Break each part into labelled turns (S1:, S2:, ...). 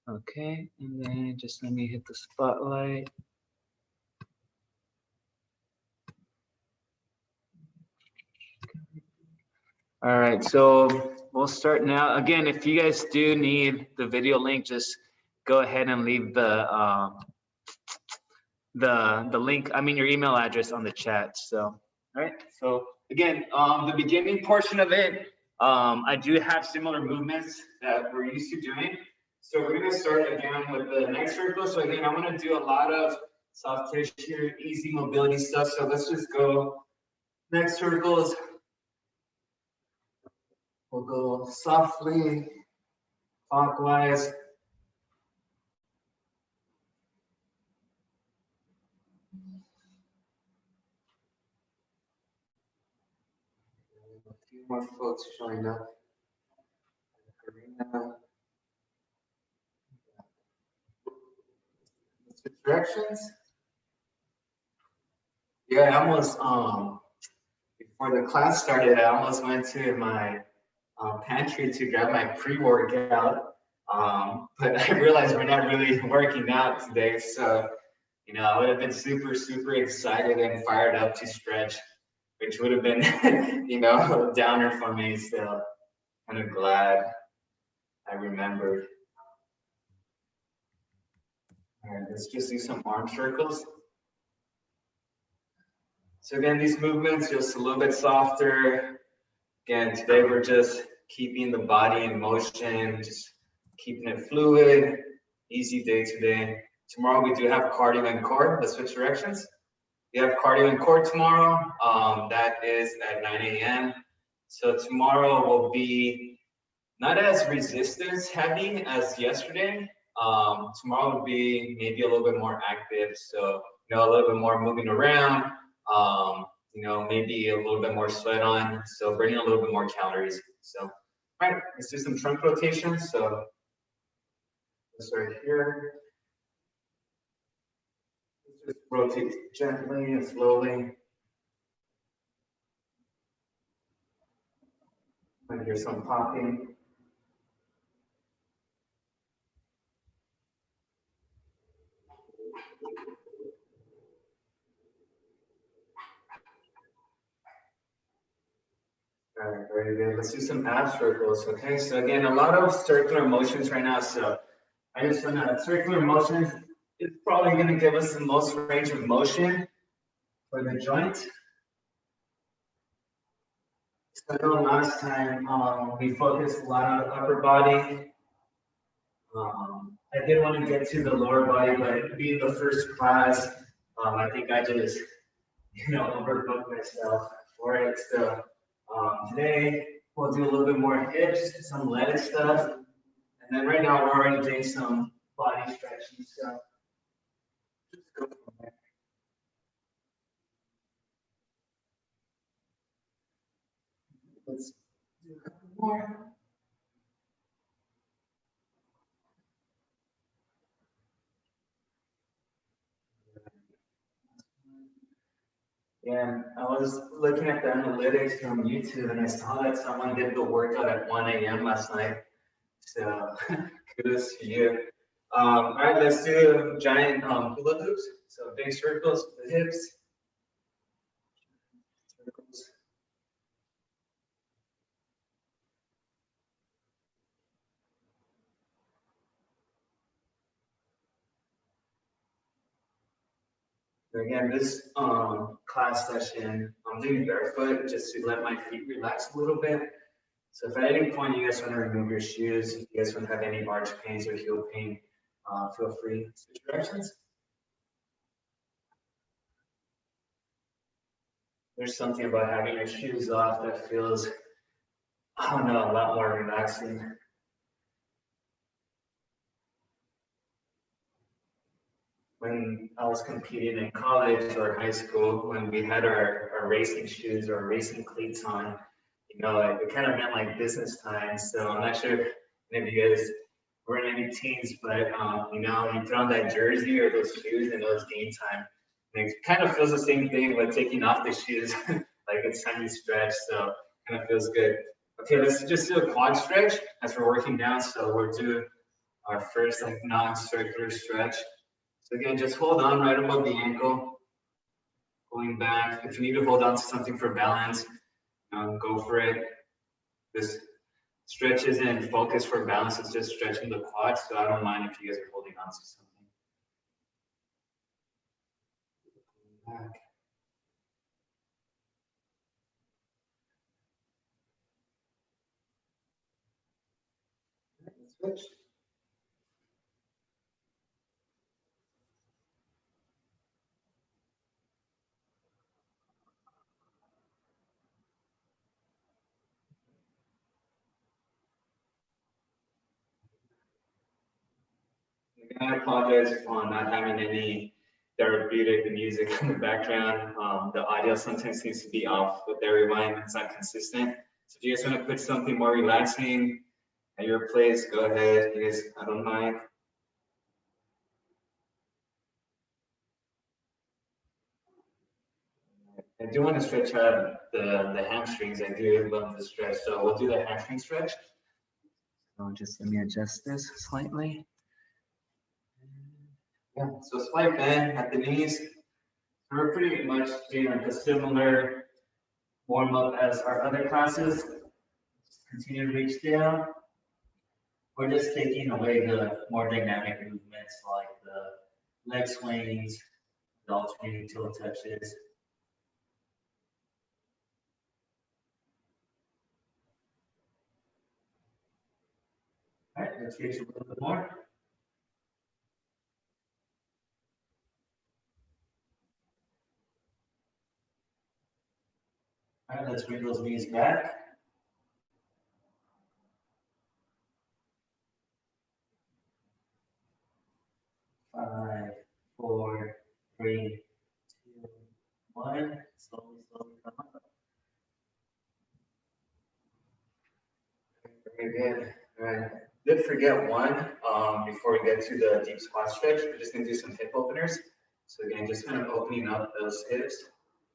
S1: Okay, and then just let me hit the spotlight. All right, so we'll start now. Again, if you guys do need the video link, just go ahead and leave the link, I mean your email address on the chat. So, all right. So again, the beginning portion of it, I do have similar movements that we're used to doing. So we're gonna start again with the neck circle. So again, I want to do a lot of soft tissue, easy mobility stuff. So let's just go neck circles. We'll go softly, clockwise. A few more folks showing up. Directions. Yeah, I almost before the class started, I almost went to my pantry to grab my pre-workout, but I realized we're not really working out today, so you know I would have been super excited and fired up to stretch, which would have been you know a downer for me. So kind of glad I remembered. All right, let's just do some arm circles. So again, these movements just a little bit softer. Again, today we're just keeping the body in motion, just keeping it fluid, easy day today. Tomorrow we do have cardio and core. Let's switch directions. We have cardio and core tomorrow. That is at 9 a.m. So tomorrow will be not as resistance heavy as yesterday. Tomorrow will be maybe a little bit more active. So, you know, a little bit more moving around. You know, maybe a little bit more sweat on, so burning a little bit more calories. So, all right, let's do some trunk rotations. So, let's start here. Let's just rotate gently and slowly. I hear some popping. All right, very good. Let's do some ab circles. Okay, so again, a lot of circular motions right now. So I just want to circular motions is probably going to give us the most range of motion for the joint. So I know last time we focused a lot on the upper body. I did want to get to the lower body, but being the first class, I think I just, you know, overbooked myself for it. So today we'll do a little bit more hips, some leg stuff, and then right now we're already doing some body stretching stuff. Just go from there. Let's do a couple more. Yeah, I was looking at the analytics from YouTube and I saw that someone did the workout at 1 a.m. last night. So kudos to you. All right, let's do giant hula hoops. So big circles for the hips. Circles. Again, this class session, I'm doing barefoot just to let my feet relax a little bit. So if at any point you guys want to remove your shoes, if you guys want to have any arch pains or heel pain, feel free to switch directions. There's something about having your shoes off that feels, I don't know, a lot more relaxing. When I was competing in college or high school, when we had our racing shoes or racing cleats on, you know, it kind of meant like business time. So I'm not sure if you guys were in any teams, but you know, you put on that jersey or those shoes and it was game time. And it kind of feels the same thing with taking off the shoes, like it's time to stretch. So kind of feels good. Okay, let's just do a quad stretch as we're working down. So we'll do our first like non-circular stretch. So again, just hold on right above the ankle, going back. If you need to hold on to something for balance, go for it. This stretch isn't focused for balance, it's just stretching the quads, so I don't mind if you guys are holding on to something. Back. Switch. I apologize for not having any therapeutic music in the background. The audio sometimes seems to be off with every line. It's not consistent. So if you guys want to put something more relaxing at your place, go ahead. You guys, I don't mind. I do want to stretch out the hamstrings. I do love the stretch. So we'll do the hamstring stretch. So just let me adjust this slightly. Yeah, so slight bend at the knees. We're pretty much doing like a similar warm up as our other classes. Just continue to reach down. We're just taking away the more dynamic movements like the leg swings, the alternating toe touches. All right, let's reach a little bit more. All right, let's bring those knees back. 5, 4, 3, 2, 1. Slowly, slowly come up. Very good. All right. Did forget one before we get to the deep squat stretch. We're just gonna do some hip openers. So again, just kind of opening up those hips.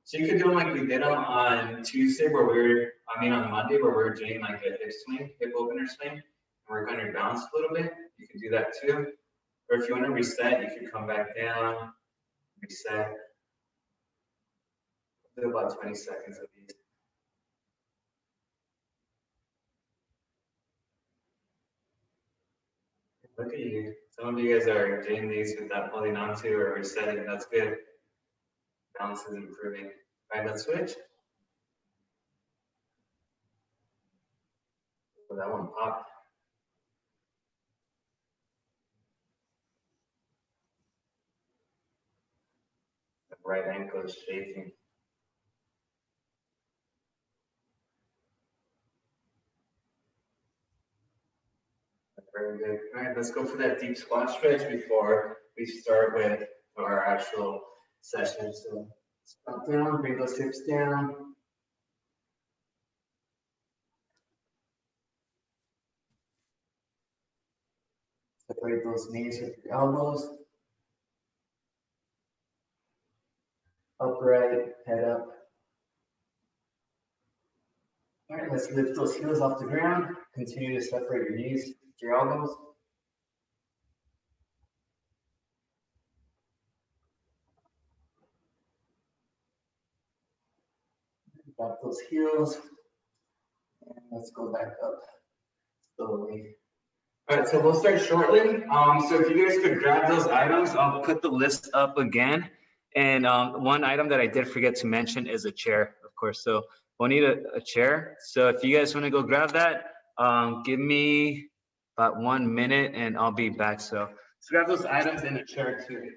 S1: So you could do them like we did them on Tuesday, on Monday, where we were doing like a hip swing, hip opener swing, and work on your balance a little bit. You can do that too. Or if you want to reset, you can come back down, reset. Do about 20 seconds of these. Look at you. Some of you guys are doing these without holding on to or resetting. That's good. Balance is improving. All right, let's switch. Oh, that one popped. The right ankle is shaking. Very good. All right, let's go for that deep squat stretch before we start with our actual session. So squat down, bring those hips down. Separate those knees with your elbows. Upright, head up. All right, let's lift those heels off the ground. Continue to separate your knees with your elbows. Drop those heels. And let's go back up slowly. All right, so we'll start shortly. So if you guys could grab those items, I'll put the list up again. And one item that I did forget to mention is a chair, of course. So we'll need a chair. So if you guys want to go grab that, give me about 1 minute and I'll be back. So let's grab those items and a chair too.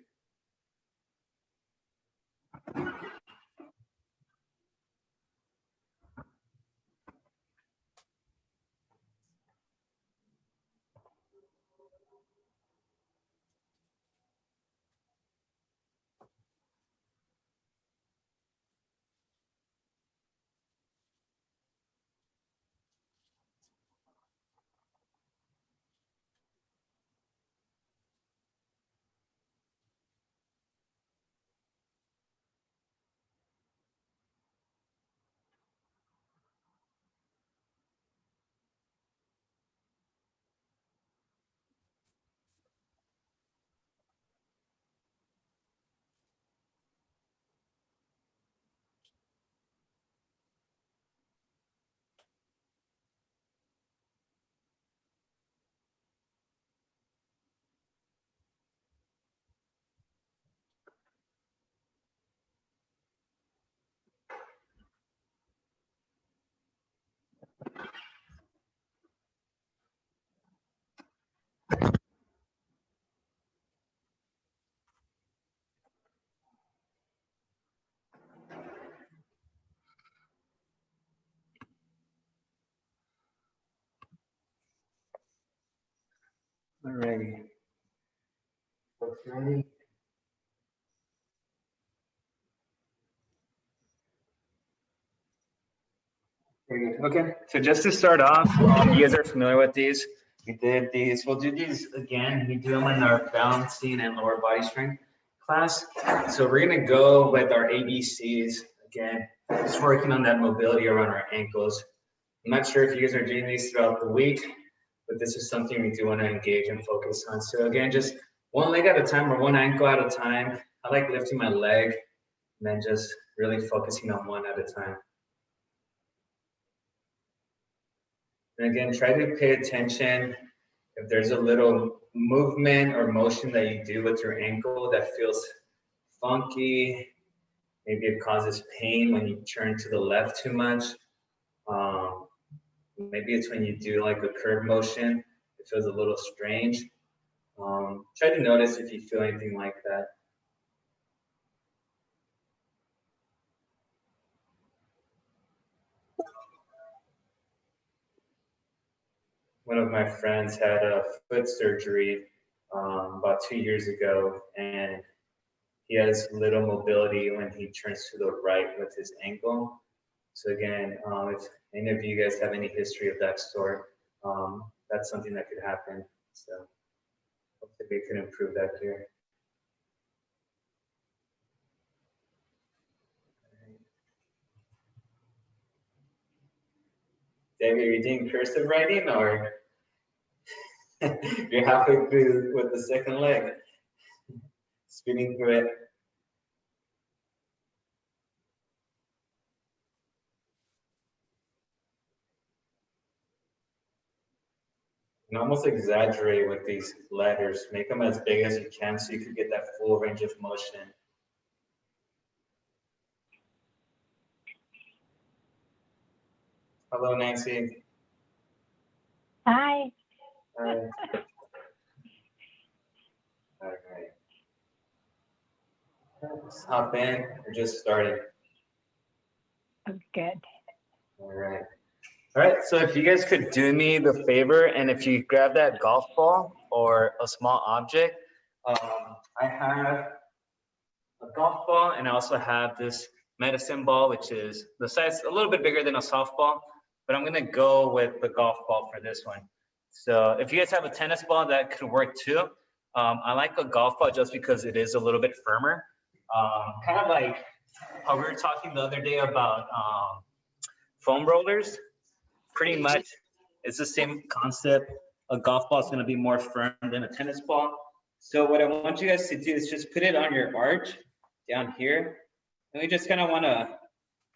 S1: Alrighty. Folks ready? Very good. Okay, so just to start off, you guys are familiar with these. We did these. We'll do these again. We do them in our balancing and lower body strength class. So we're gonna go with our ABCs again, just working on that mobility around our ankles. I'm not sure if you guys are doing these throughout the week, but this is something we do want to engage and focus on. So again, just one leg at a time or one ankle at a time. I like lifting my leg and then just really focusing on one at a time. And again, try to pay attention if there's a little movement or motion that you do with your ankle that feels funky. Maybe it causes pain when you turn to the left too much. Maybe it's when you do like a curve motion, it feels a little strange. Try to notice if you feel anything like that. One of my friends had a foot surgery about 2 years ago, and he has little mobility when he turns to the right with his ankle. So again, if any of you guys have any history of that sort, that's something that could happen. So hopefully we can improve that here. David, are you doing cursive writing or you're halfway through with the second leg? Spinning through it. And almost exaggerate with these letters. Make them as big as you can so you can get that full range of motion. Hello, Nancy.
S2: Hi.
S1: Hi. All right. Let's hop in. We're just starting.
S2: I'm good.
S1: All right. All right. So if you guys could do me the favor, and if you grab that golf ball or a small object, I have a golf ball, and I also have this medicine ball, which is the size a little bit bigger than a softball, but I'm gonna go with the golf ball for this one. So if you guys have a tennis ball, that could work too. I like a golf ball just because it is a little bit firmer. Kind of like how we were talking the other day about foam rollers. Pretty much, it's the same concept. A golf ball is gonna be more firm than a tennis ball. So what I want you guys to do is just put it on your arch down here. And we just kind of want to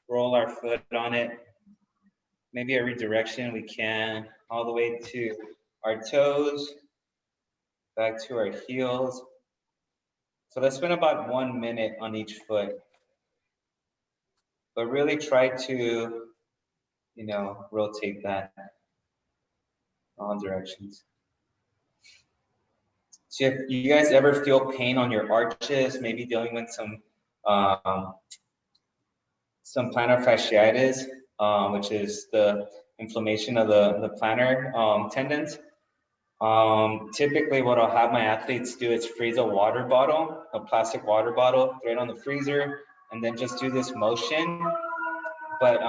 S1: roll our foot on it. Maybe every direction we can, all the way to our toes, back to our heels. So let's spend about 1 minute on each foot. But really try to, rotate that all directions. So if you guys ever feel pain on your arches, maybe dealing with some plantar fasciitis, which is the inflammation of the plantar tendons. Typically what I'll have my athletes do is freeze a water bottle, a plastic water bottle, throw it on the freezer, and then just do this motion. But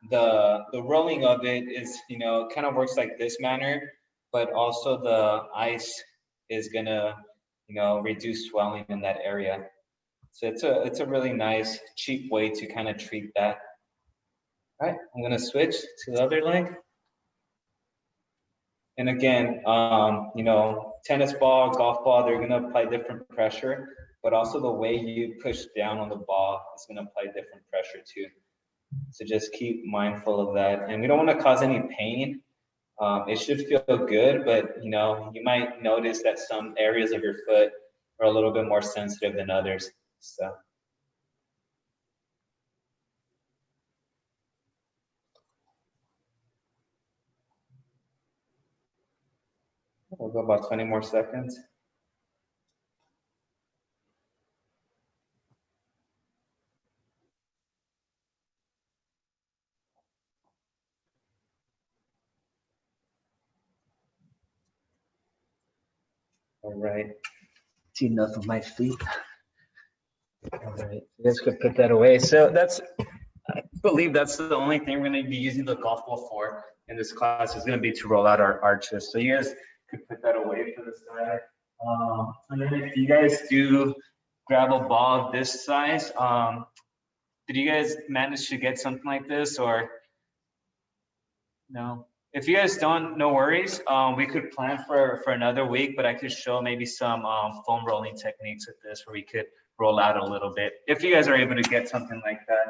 S1: the rolling of it is, kind of works like this manner, but also the ice is gonna, reduce swelling in that area. So it's a really nice, cheap way to kind of treat that. All right, I'm gonna switch to the other leg. And again, tennis ball, golf ball, they're gonna apply different pressure, but also the way you push down on the ball is gonna apply different pressure too. So just keep mindful of that. And we don't wanna cause any pain. It should feel good, but you might notice that some areas of your foot are a little bit more sensitive than others. So. We'll go about 20 more seconds. All right. It's enough of my feet. All right, you guys could put that away. So I believe that's the only thing we're going to be using the golf ball for in this class is going to be to roll out our arches. So you guys could put that away for this side. And then if you guys do grab a ball of this size, did you guys manage to get something like this or no? If you guys don't, no worries. We could plan for another week, but I could show maybe some foam rolling techniques with this where we could roll out a little bit if you guys are able to get something like that.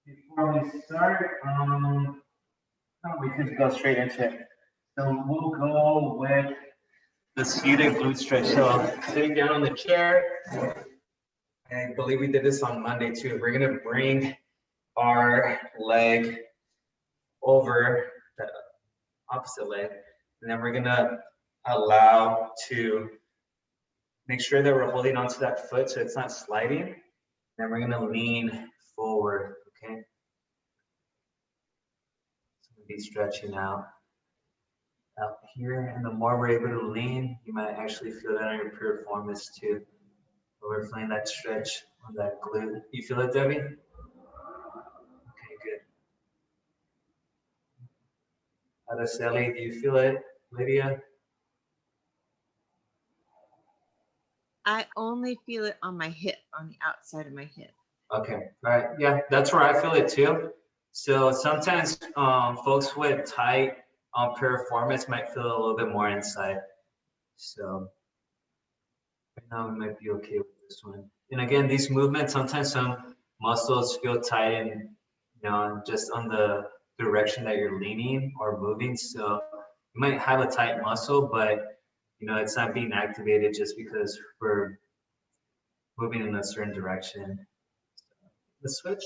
S1: Before we start, we can go straight into it. So we'll go with the seated glute stretch. So sitting down on the chair, I believe we did this on Monday too. We're gonna bring our leg over the opposite leg, and then we're gonna allow to make sure that we're holding onto that foot so it's not sliding. Then we're gonna lean forward, okay? So we'll be stretching out here, and the more we're able to lean, you might actually feel that on your piriformis too. But we're feeling that stretch on that glute. You feel it, Debbie? Okay, good. Araceli, do you feel it? Lydia?
S3: I only feel it on my hip, on the outside of my hip.
S1: Okay, all right, yeah, that's where I feel it too. So sometimes folks with tight piriformis might feel a little bit more inside. So right now we might be okay with this one. And again, these movements, sometimes some muscles feel tight and just on the direction that you're leaning or moving. So you might have a tight muscle, but it's not being activated just because we're moving in a certain direction. Let's switch.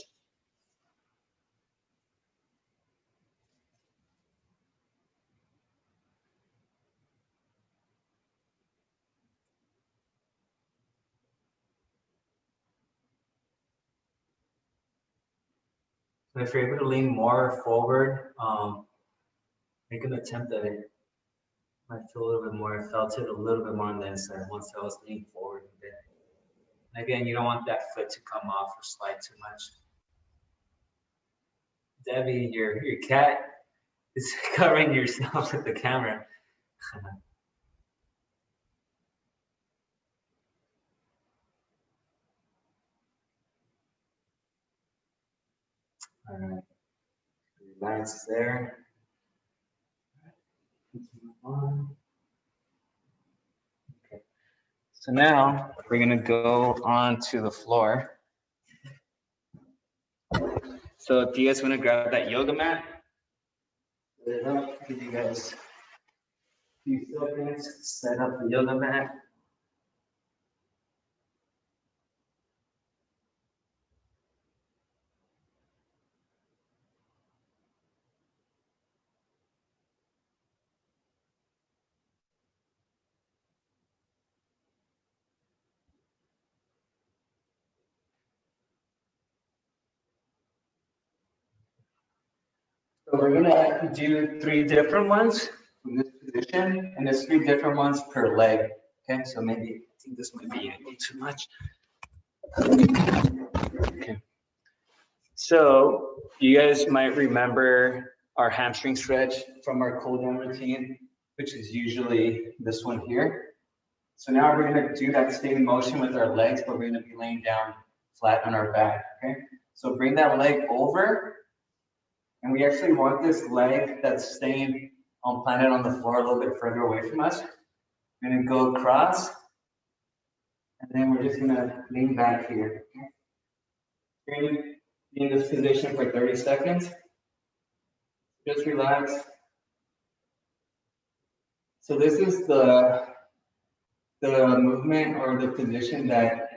S1: So if you're able to lean more forward, make an attempt at it. I feel a little bit more. I felt it a little bit more on the inside once I was leaning forward a bit. And again, you don't want that foot to come off or slide too much. Debbie, your cat is covering yourself with the camera. All right, relax there. Continue on. Okay, so now we're gonna go on to the floor. So if you guys want to grab that yoga mat, set it up, give you guys a few seconds, set up the yoga mat. So we're gonna do 3 different ones from this position, and there's 3 different ones per leg. Okay, so maybe I think this might be a little too much. Okay. So you guys might remember our hamstring stretch from our cool down routine, which is usually this one here. So now we're gonna do that same motion with our legs, but we're gonna be laying down flat on our back. Okay, so bring that leg over. And we actually want this leg that's staying planted on the floor a little bit further away from us. We're gonna go across, and then we're just gonna lean back here. We're gonna be in this position for 30 seconds. Just relax. So this is the movement or the position that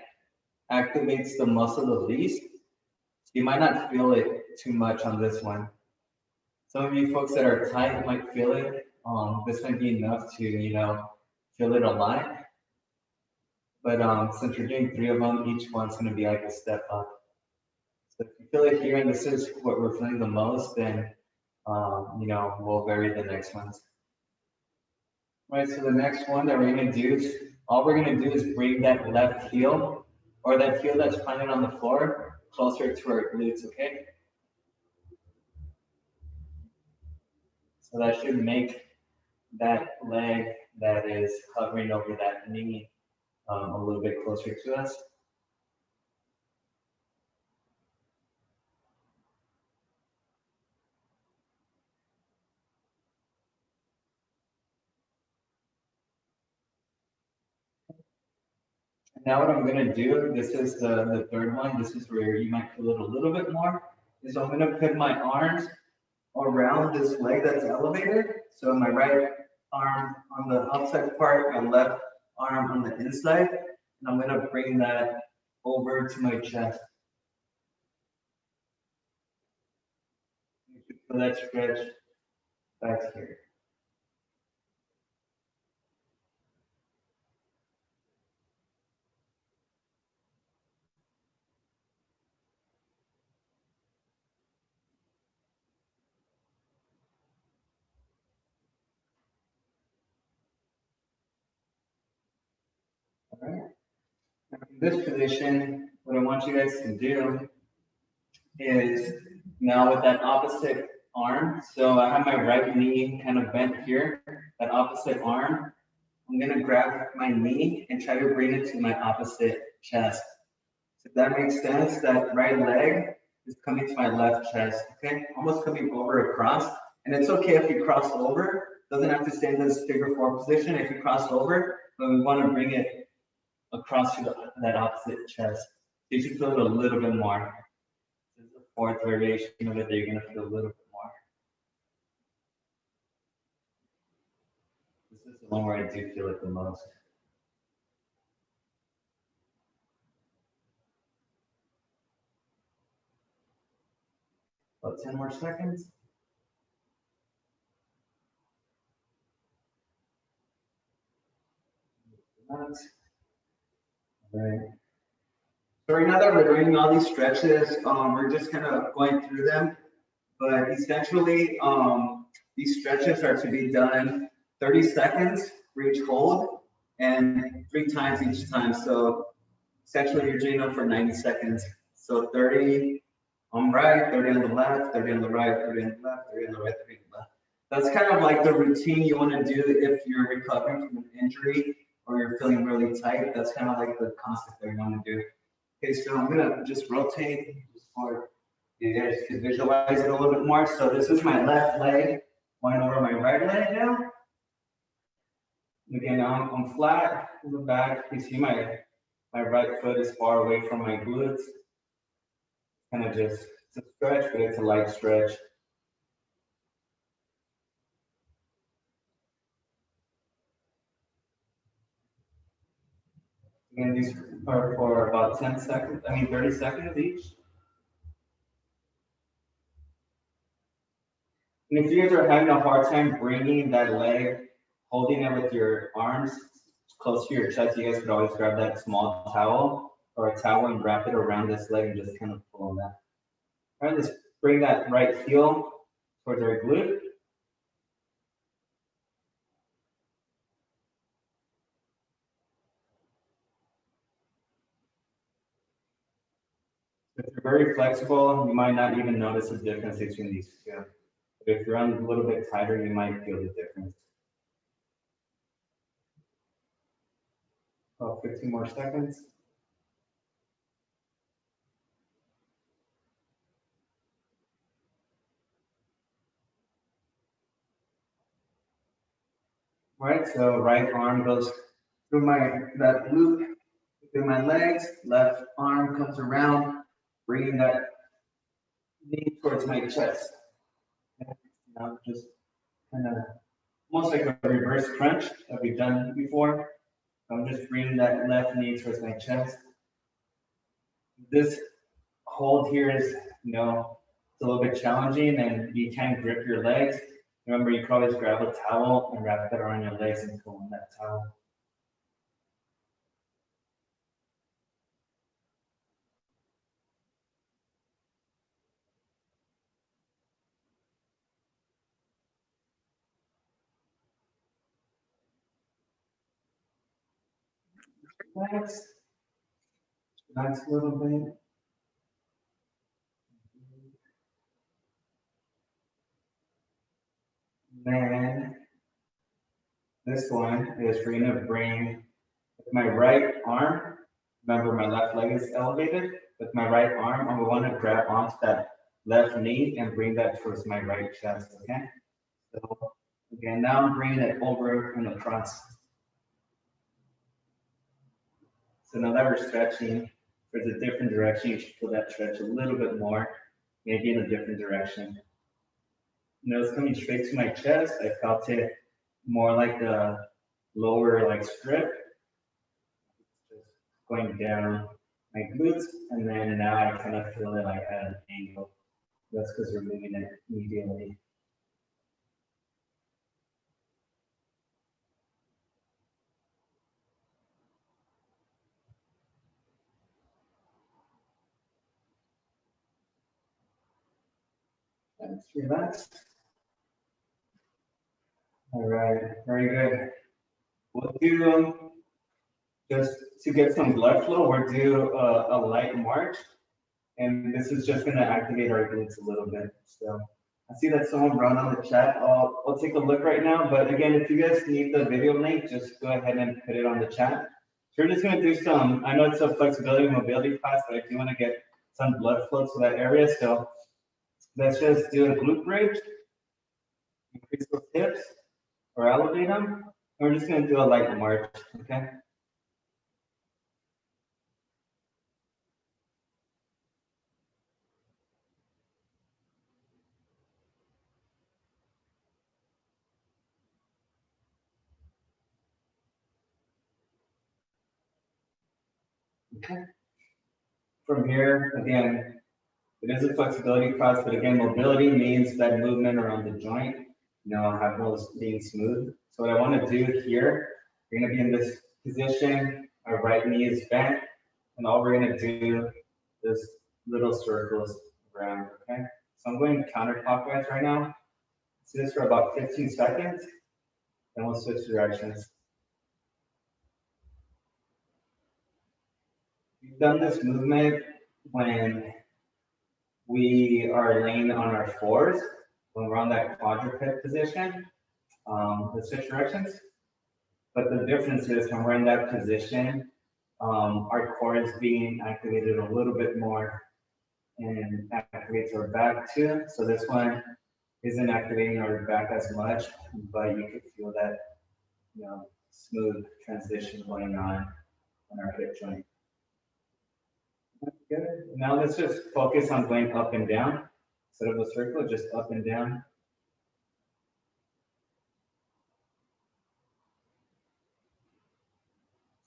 S1: activates the muscle the least. You might not feel it too much on this one. Some of you folks that are tight might feel it. This might be enough to, feel it a lot. But since we're doing 3 of them, each one's gonna be like a step up. So if you feel it here and this is what we're feeling the most, then we'll vary the next ones. Right, so the next one that we're gonna do is, all we're gonna do is bring that left heel, or that heel that's planted on the floor, closer to our glutes, okay? So that should make that leg that is hovering over that knee a little bit closer to us. Now what I'm gonna do, this is the third one, this is where you might feel it a little bit more, is I'm gonna put my arms around this leg that's elevated. So my right arm on the outside part, my left arm on the inside, and I'm gonna bring that over to my chest. So that stretch back here. All right. In this position, what I want you guys to do is now with that opposite arm. So I have my right knee kind of bent here, that opposite arm. I'm gonna grab my knee and try to bring it to my opposite chest. So if that makes sense, that right leg is coming to my left chest, okay? Almost coming over across. And it's okay if you cross over, doesn't have to stay in this figure four position if you cross over, but we wanna bring it across to that opposite chest. You should feel it a little bit more. This is the fourth variation of it that you're gonna feel a little bit more. This is the one where I do feel it the most. About 10 more seconds. All right. So right now that we're doing all these stretches, we're just kind of going through them. But essentially, these stretches are to be done 30 seconds for each hold and 3 times each time. So essentially, you're doing them for 90 seconds. So 30 on right, 30 on the left, 30 on the right, 30 on the left, 30 on the right, 30 on the left. That's kind of like the routine you want to do if you're recovering from an injury or you're feeling really tight. That's kind of like the concept that you want to do. Okay, so I'm gonna just rotate just for you guys to visualize it a little bit more. So this is my left leg going over my right leg now. Again, I'm flat in the back. You see my right foot is far away from my glutes. Kind of just, it's a stretch, but it's a light stretch. Again, these are for about 10 seconds, 30 seconds each. And if you guys are having a hard time bringing that leg, holding it with your arms close to your chest, you guys could always grab that small towel or a towel and wrap it around this leg and just kind of pull on that. All right, let's bring that right heel towards our glute. If you're very flexible, you might not even notice the difference between these two. But if you're on a little bit tighter, you might feel the difference. About 15 more seconds. All right, so right arm goes through that loop, through my legs, left arm comes around, bringing that knee towards my chest. Now just kind of almost like a reverse crunch that we've done before. I'm just bringing that left knee towards my chest. This hold here is, it's a little bit challenging and you can't grip your legs. Remember, you can always grab a towel and wrap it around your legs and pull on that towel. Relax. Relax a little bit. Then this one is we're gonna bring with my right arm. Remember, my left leg is elevated. With my right arm, I want to grab onto that left knee and bring that towards my right chest. Okay. So again, now I'm bringing it over and across. So now that we're stretching for the different direction, you should feel that stretch a little bit more, maybe in a different direction. You know, it's coming straight to my chest. I felt it more like the lower like strip, just going down my glutes, and then now I kind of feel it like at an angle. That's because we're moving it medially. Let's relax. All right, very good. We'll do, just to get some blood flow, we'll do a light march. And this is just gonna activate our glutes a little bit. So I see that someone wrote on the chat. I'll take a look right now. But again, if you guys need the video link, just go ahead and put it on the chat. So we're just gonna do some, I know it's a flexibility and mobility class, but I do wanna get some blood flow to that area. So let's just do a glute bridge, increase those hips or elevate them. And we're just gonna do a light march, okay? Okay. From here, again, it is a flexibility class, but again, mobility means that movement around the joint, have those being smooth. So what I want to do here, we're going to be in this position, our right knee is bent, and all we're going to do is little circles around, okay? So I'm going counterclockwise right now. Do this for about 15 seconds, then we'll switch directions. We've done this movement when we are laying on our floors, when we're on that quadruped position, the switch directions. But the difference is when we're in that position, our core is being activated a little bit more and activates our back too. So this one isn't activating our back as much, but you could feel that, smooth transition going on our hip joint. Good. Now let's just focus on going up and down. Instead of a circle, just up and down.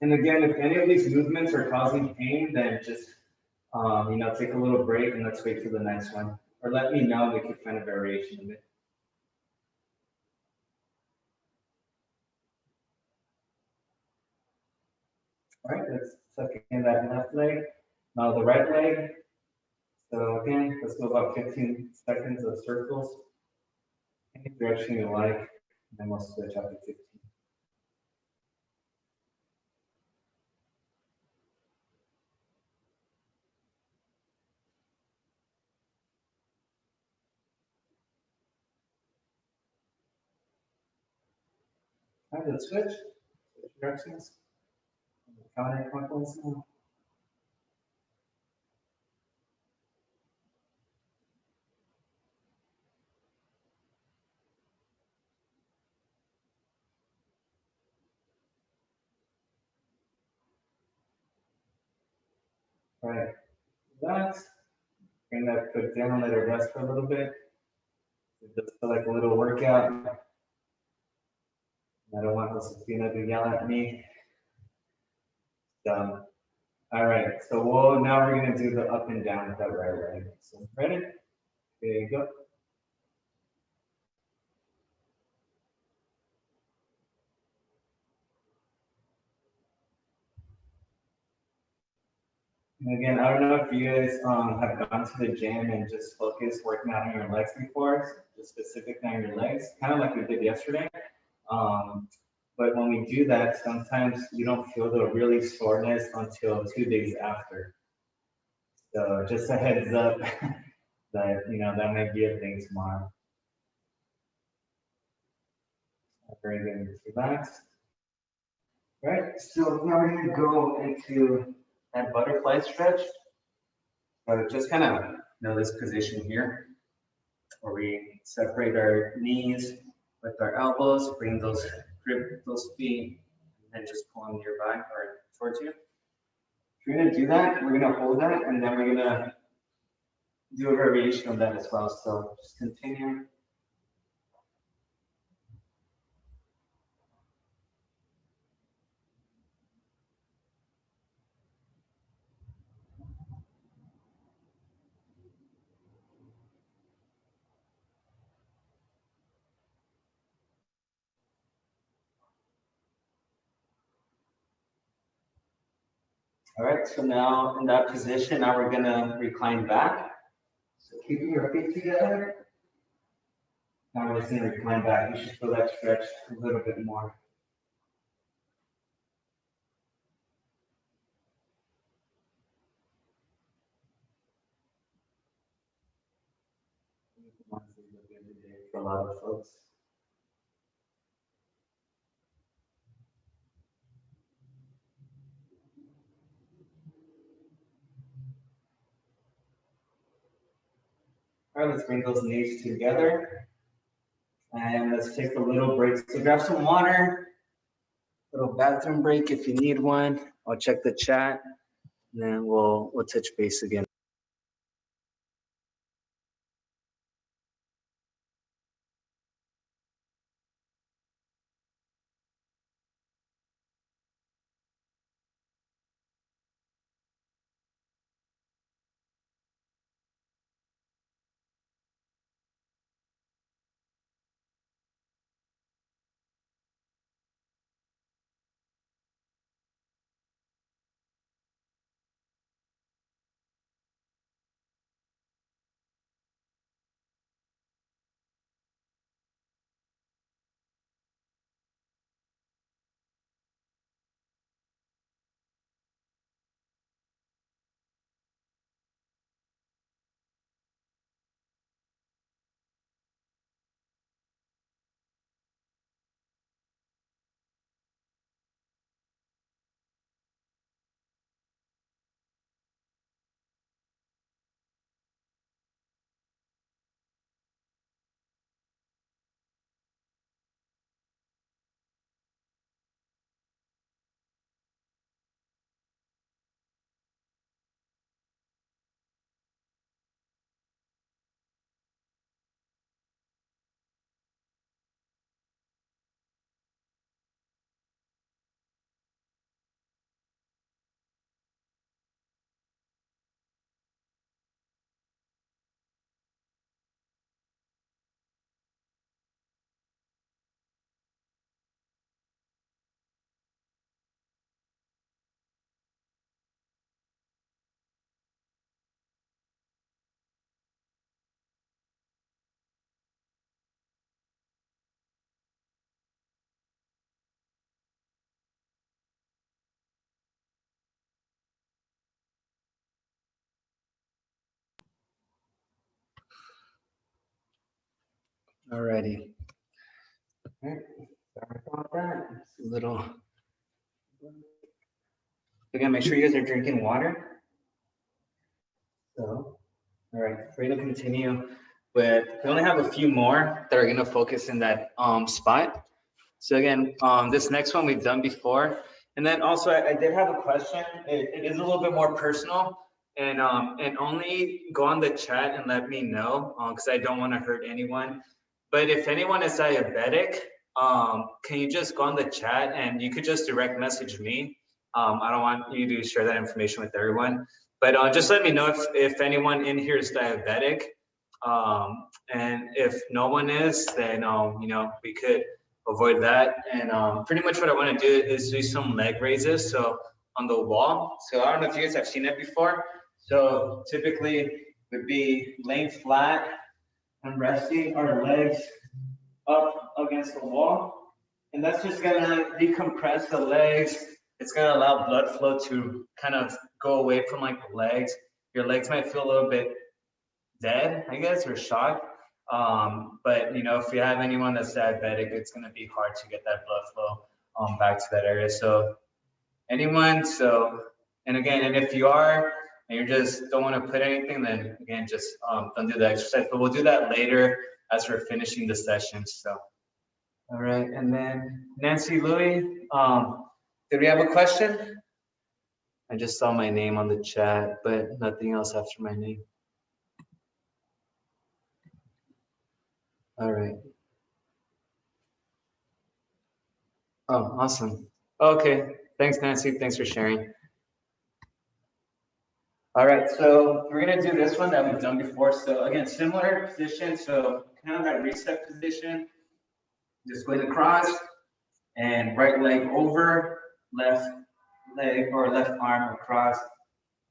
S1: And again, if any of these movements are causing pain, then just, take a little break and let's wait for the next one. Or let me know, we can find a variation of it. All right, let's tuck in that left leg. Now the right leg. So again, let's go about 15 seconds of circles. Any direction you like, and then we'll switch up to 15. All right, let's switch directions. Counterclockwise now. All right, relax. Bring that foot down, let it rest for a little bit. Just feel like a little workout. I don't want Josefina to yell at me. Done. All right, so now we're gonna do the up and down with that right leg. So ready? There you go. And again, I don't know if you guys have gone to the gym and just focused working out on your legs before, just specifically on your legs, kind of like we did yesterday. But when we do that, sometimes you don't feel the really soreness until 2 days after. So just a heads up that, that might be a thing tomorrow. Very good, relax. All right, so now we're gonna go into that butterfly stretch. So just kind of know this position here, where we separate our knees with our elbows, bring those, grip those feet, and just pull them nearby or towards you. If you're gonna do that, we're gonna hold that, and then we're gonna do a variation of that as well. So just continue. All right, so now in that position, now we're gonna recline back. So keeping your feet together. Now we're just gonna recline back. You should feel that stretch a little bit more. For a lot of folks. All right, let's bring those knees together. And let's take a little break. So grab some water, little bathroom break if you need one. I'll check the chat, and then we'll touch base again. Alrighty. All right. Sorry about that. It's a little. Again, make sure you guys are drinking water. So, all right, we're gonna continue with. We only have a few more that are gonna focus in that spot. So again, this next one we've done before, and then also I did have a question. It is a little bit more personal, and only go on the chat and let me know because I don't want to hurt anyone. But if anyone is diabetic, can you just go on the chat and you could just direct message me. I don't want you to share that information with everyone, but just let me know if anyone in here is diabetic. And if no one is, then we could avoid that. And pretty much what I want to do is do some leg raises. So on the wall. So I don't know if you guys have seen it before. So typically would be laying flat and resting our legs up against the wall. And that's just gonna decompress the legs. It's gonna allow blood flow to kind of go away from like the legs. Your legs might feel a little bit dead, I guess, or shocked. But you know, if you have anyone that's diabetic, it's gonna be hard to get that blood flow back to that area. So anyone, and again, and if you are, and you just don't want to put anything, then again, just don't do the exercise. But we'll do that later as we're finishing the session. So, all right, and then Nancy, Louie, did we have a question? I just saw my name on the chat, but nothing else after my name. All right. Oh, awesome. Okay, thanks, Nancy. Thanks for sharing. All right, so we're gonna do this one that we've done before. So again, similar position. So kind of that reset position. Just going across and right leg over, left leg or left arm across.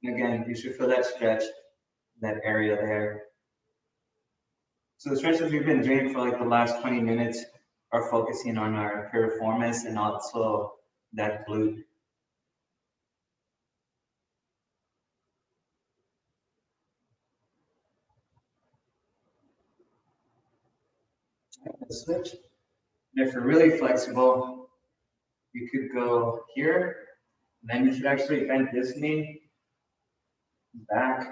S1: And again, you should feel that stretch, that area there. So the stretches we've been doing for like the last 20 minutes are focusing on our piriformis and also that glute. Switch. And if you're really flexible, you could go here, and then you should actually bend this knee back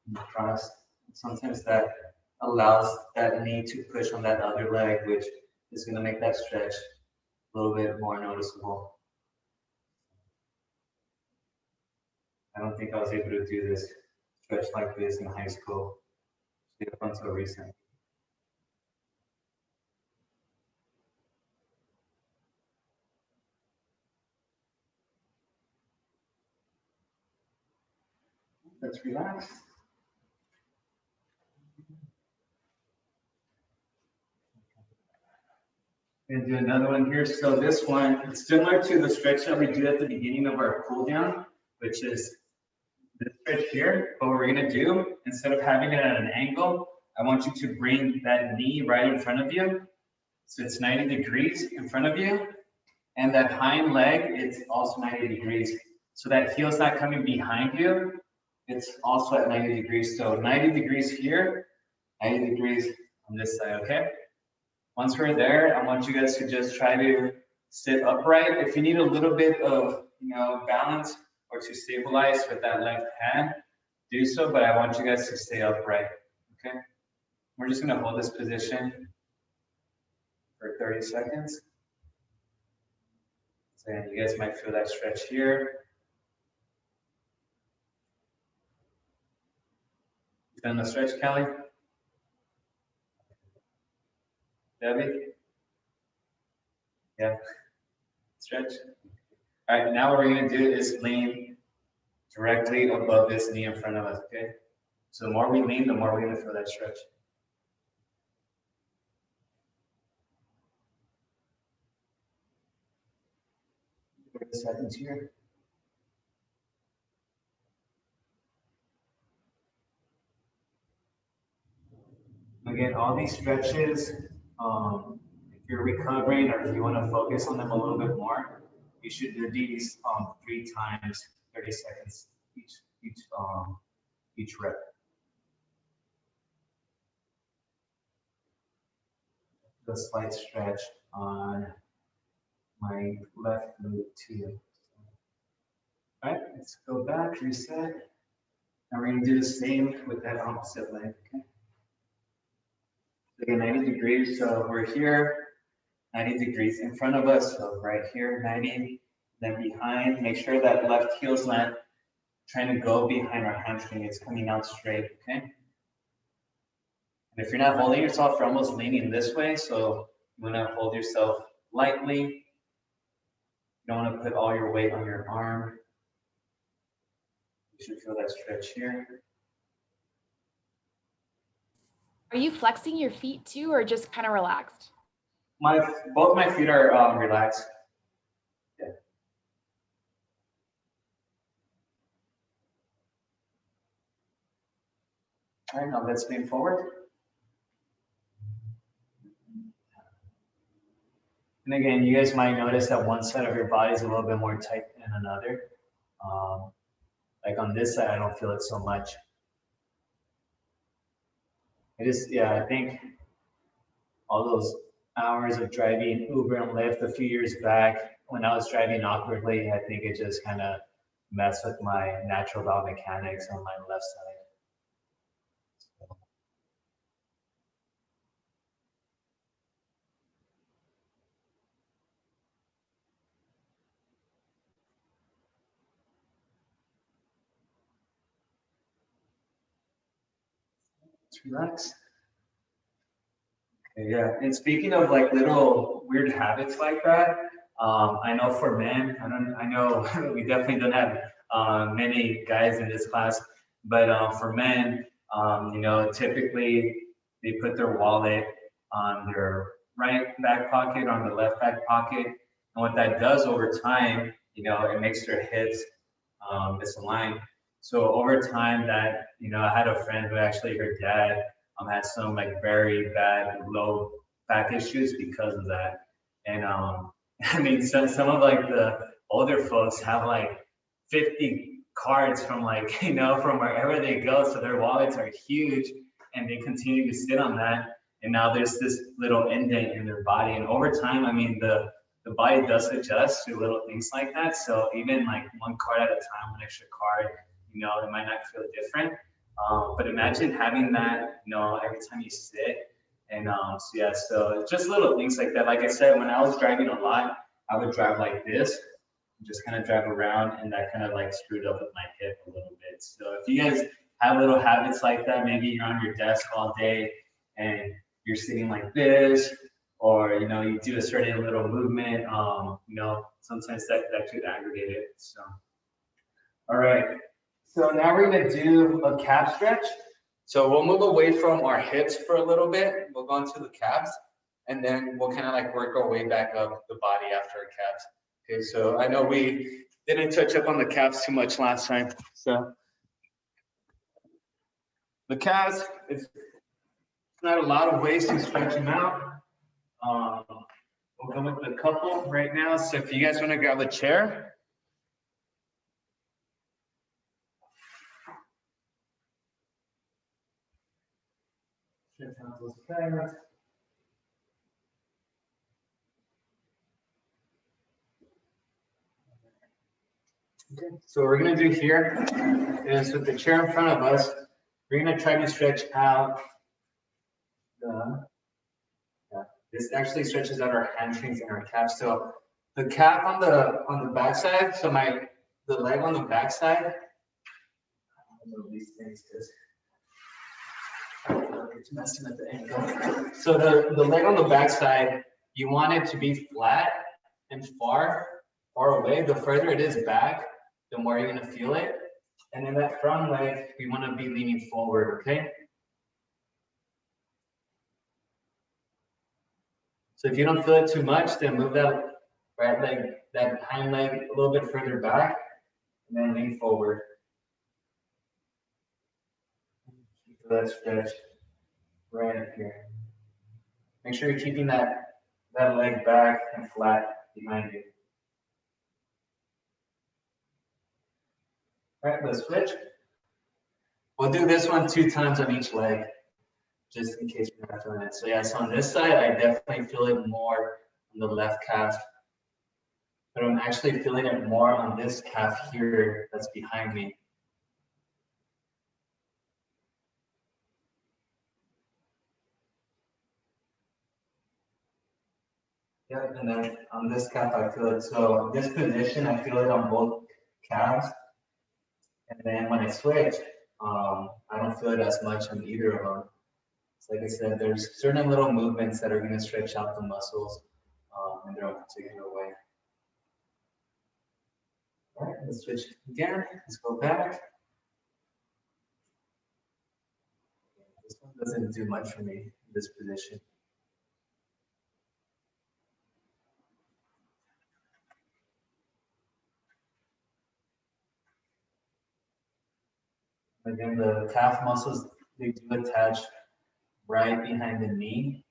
S1: and across. Sometimes that allows that knee to push on that other leg, which is going to make that stretch a little bit more noticeable. I don't think I was able to do this stretch like this in high school, up until recently. Let's relax. And do another one here. So this one, it's similar to the stretch that we do at the beginning of our cool down, which is this stretch here. But what we're gonna do, instead of having it at an angle, I want you to bring that knee right in front of you. So it's 90 degrees in front of you. And that hind leg, it's also 90 degrees. So that heel's not coming behind you. It's also at 90 degrees. So 90 degrees here, 90 degrees on this side, okay? Once we're there, I want you guys to just try to sit upright. If you need a little bit of, balance or to stabilize with that left hand, do so, but I want you guys to stay upright, okay? We're just gonna hold this position for 30 seconds. So you guys might feel that stretch here. You done the stretch, Kelly? Debbie? Yeah, stretch. All right, now what we're gonna do is lean directly above this knee in front of us, okay? So the more we lean, the more we're gonna feel that stretch. 30 seconds here. Again, all these stretches, if you're recovering or if you want to focus on them a little bit more, you should do these 3 times, 30 seconds each rep. The slight stretch on my left glute too. All right, let's go back, reset. Now we're going to do the same with that opposite leg. Okay. Again, 90 degrees. So we're here, 90 degrees in front of us. So right here, 90. Then behind, make sure that left heel's not trying to go behind our hamstring. It's coming out straight, okay? And if you're not holding yourself, you're almost leaning this way. So you want to hold yourself lightly. You don't want to put all your weight on your arm. You should feel that stretch here.
S4: Are you flexing your feet too, or just kind of relaxed?
S1: Both my feet are relaxed. Yeah. All right, now let's lean forward.
S5: And again, you guys might notice that one side of your body is a little bit more tight than another. Like on this side, I don't feel it so much. I think all those hours of driving Uber and Lyft a few years back, when I was driving awkwardly, I think it just kind of messed with my natural biomechanics on my left side. Let's relax. Okay, yeah, and speaking of like little weird habits like that, I know for men, I know we definitely don't have many guys in this class, but for men, typically they put their wallet on their right back pocket, on the left back pocket, and what that does over time, it makes their hips misaligned. So over time, I had a friend who actually her dad had some like very bad low back issues because of that. And I mean, some of like the older folks have like 50 cards from like, from wherever they go. So their wallets are huge and they continue to sit on that. And now there's this little indent in their body. And over time, I mean, the body does adjust to little things like that. So even like one card at a time, one extra card, it might not feel different. But imagine having that, every time you sit. And so just little things like that. Like I said, when I was driving a lot, I would drive like this, just kind of drive around, and that kind of like screwed up with my hip a little bit. So if you guys have little habits like that, maybe you're on your desk all day and you're sitting like this, or you do a certain little movement, sometimes that could aggravate it. So, all right. So now we're gonna do a calf stretch. So we'll move away from our hips for a little bit. We'll go into the calves, and then we'll kind of like work our way back up the body after our calves. Okay, so I know we didn't touch up on the calves too much last time. So the calves, it's not a lot of ways to stretch them out. We'll go with a couple right now. So if you guys want to grab a chair. Stretch out those calves. Okay, so what we're gonna do here is with the chair in front of us, we're gonna try to stretch out this actually stretches out our hamstrings and our calves. So the calf on the back side, so the leg on the back side, move these things because it's messing at the ankle. So the leg on the back side, you want it to be flat and far away. The further it is back, the more you're gonna feel it. And then that front leg, we want to be leaning forward, okay? So if you don't feel it too much, then move that right leg, that hind leg a little bit further back, and then lean forward. Keep that stretch right up here. Make sure you're keeping that leg back and flat behind you. All right, let's switch. We'll do this one 2 times on each leg, just in case you're not feeling it. So yeah, so on this side, I definitely feel it more on the left calf, but I'm actually feeling it more on this calf here that's behind me. Yep, and then on this calf, I feel it. So this position, I feel it on both calves. And then when I switch, I don't feel it as much on either of them. So like I said, there's certain little movements that are going to stretch out the muscles in their own particular way. All right, let's switch again. Let's go back. This one doesn't do much for me in this position. Again, the calf muscles, they do attach right behind the knee.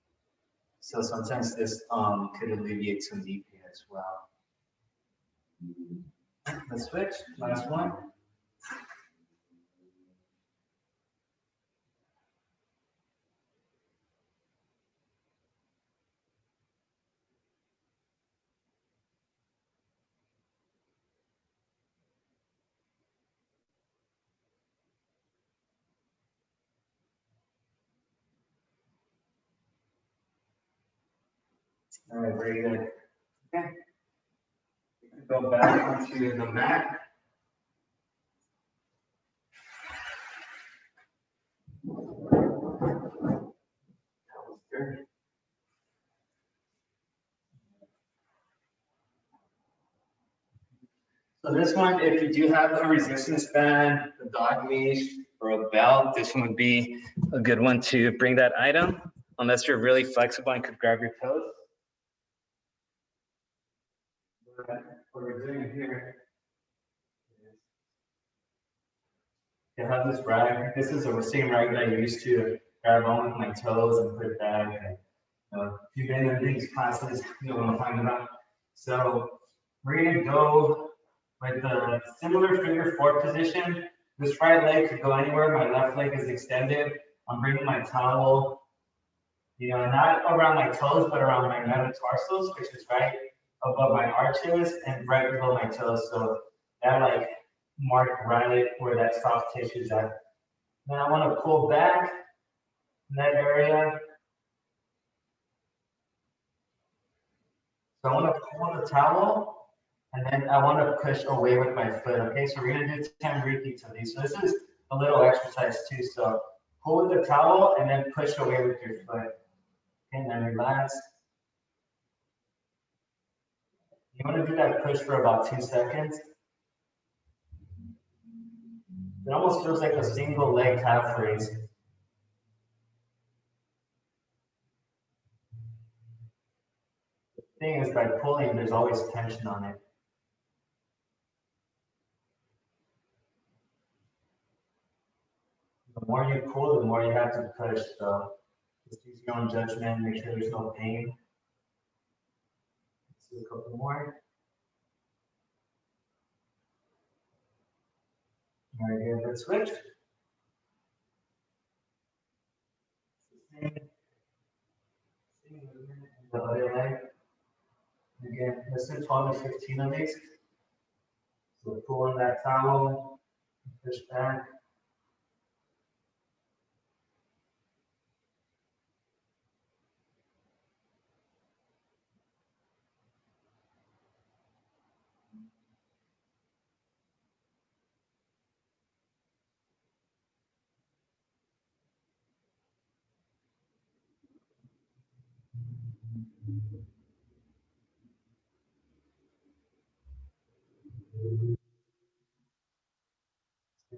S5: So sometimes this could alleviate some knee pain as well. Let's switch, last one. All right, very good. Okay. You can go back onto the mat. That was good. So this one, if you do have a resistance band, a dog leash, or a belt, this one would be a good one to bring that item, unless you're really flexible and could grab your toes. But what we're doing here is to have this rag. This is the same rag that I used to grab on with my toes and put it back. And, if you've been in these classes, you'll want to find it out. So we're going to go with the similar figure four position. This right leg could go anywhere. My left leg is extended. I'm bringing my towel, not around my toes, but around my metatarsals, which is right above my arches and right below my toes. So that like mark right where that soft tissue is at. Then I want to pull back in that area. So I want to pull the towel, and then I want to push away with my foot. Okay, so we're going to do 10 repeats of these. So this is a little exercise too. So pull with the towel and then push away with your foot. And then relax. You want to do that push for about 2 seconds. It almost feels like a single leg calf raise. The thing is, by pulling, there's always tension on it. The more you pull, the more you have to push. So just use your own judgment, make sure there's no pain. Let's do a couple more. Very good, let's switch. Same movement in the other leg. Again, let's do 12 to 15 of these. So pull in that towel, push back.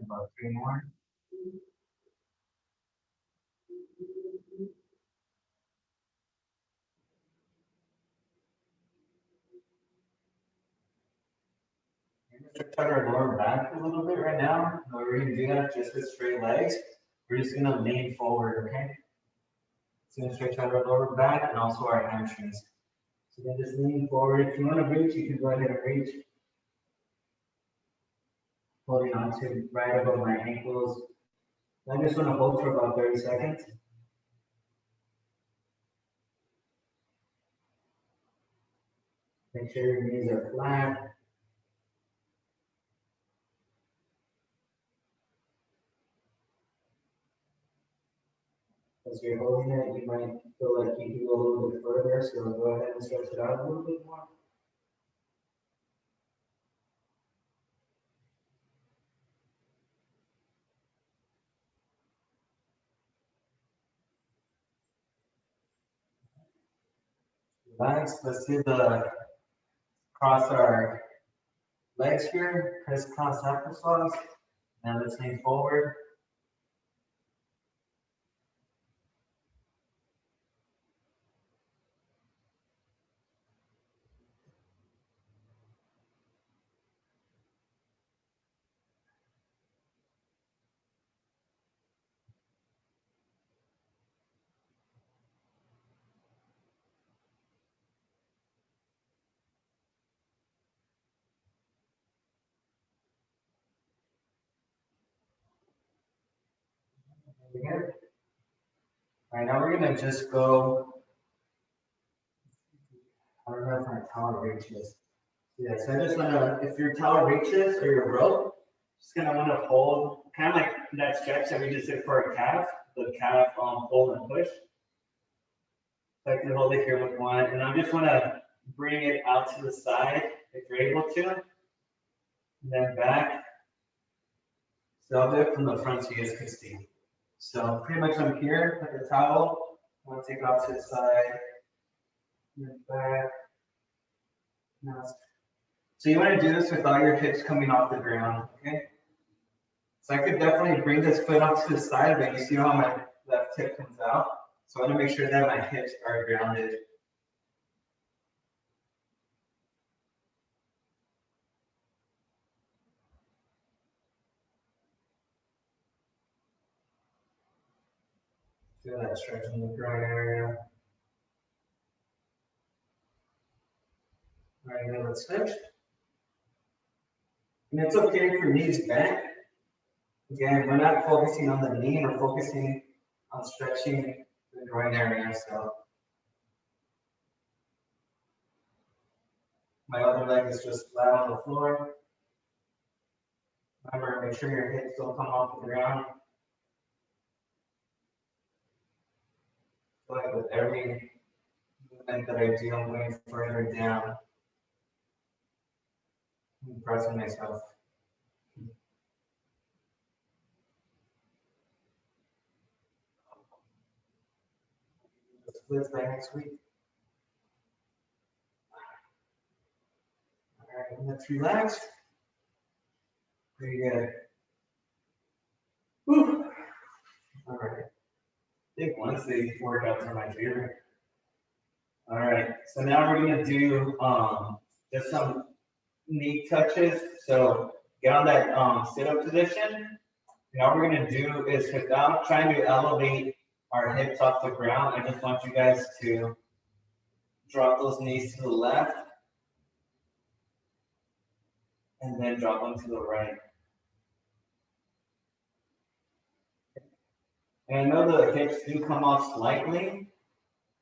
S5: About 3 more. Stretch out our lower back a little bit right now. We're going to do that just with straight legs. We're just going to lean forward, okay? So going to stretch out our lower back and also our hamstrings. So then just lean forward. If you want to reach, you can go ahead and reach. Holding on to right above my ankles. I just want to hold for about 30 seconds. Make sure your knees are flat. As you're holding it, you might feel like you can go a little bit further, so go ahead and stretch it out a little bit more. Relax. Let's do the cross our legs here, crisscross applesauce. Now let's lean forward.
S1: Pretty good. All right, now we're gonna just go. I don't know if my towel reaches. Yeah, so I just wanna, if your towel reaches or your rope, just gonna wanna hold, kind of like that stretch that we just did for our calf, the calf hold and push. So I can hold it here with one, and I just wanna bring it out to the side if you're able to, and then back. So I'll do it from the front so you guys can see. So pretty much I'm here with the towel. I'm gonna take it off to the side, and then back. Now, so you want to do this without your hips coming off the ground, okay? So I could definitely bring this foot off to the side, but you see how my left hip comes out? So I want to make sure that my hips are grounded. Feel that stretch in the groin area. All right, now let's switch. And it's okay for knees bent. Again, we're not focusing on the knee, we're focusing on stretching the groin area. So my other leg is just flat on the floor. Remember, make sure your hips don't come off the ground. Like with every movement that I do, I'm going further down. I'm pressing myself. Splits by next week. All right, let's relax. Pretty good. Whew. All right. I think Wednesday workouts are my favorite. All right, so now we're gonna do just some knee touches. So get on that sit-up position. And all we're gonna do is, without trying to elevate our hips off the ground, I just want you guys to drop those knees to the left and then drop them to the right. And I know the hips do come off slightly,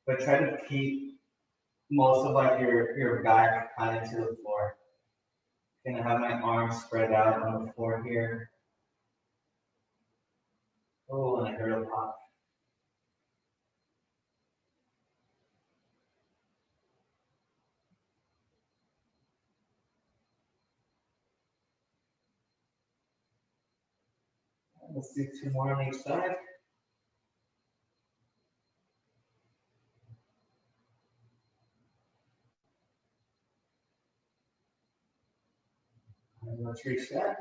S1: but try to keep most of like your back kind of to the floor. Gonna have my arms spread out on the floor here. Oh, and I heard a pop. Let's do 2 more on each side. And let's reach that.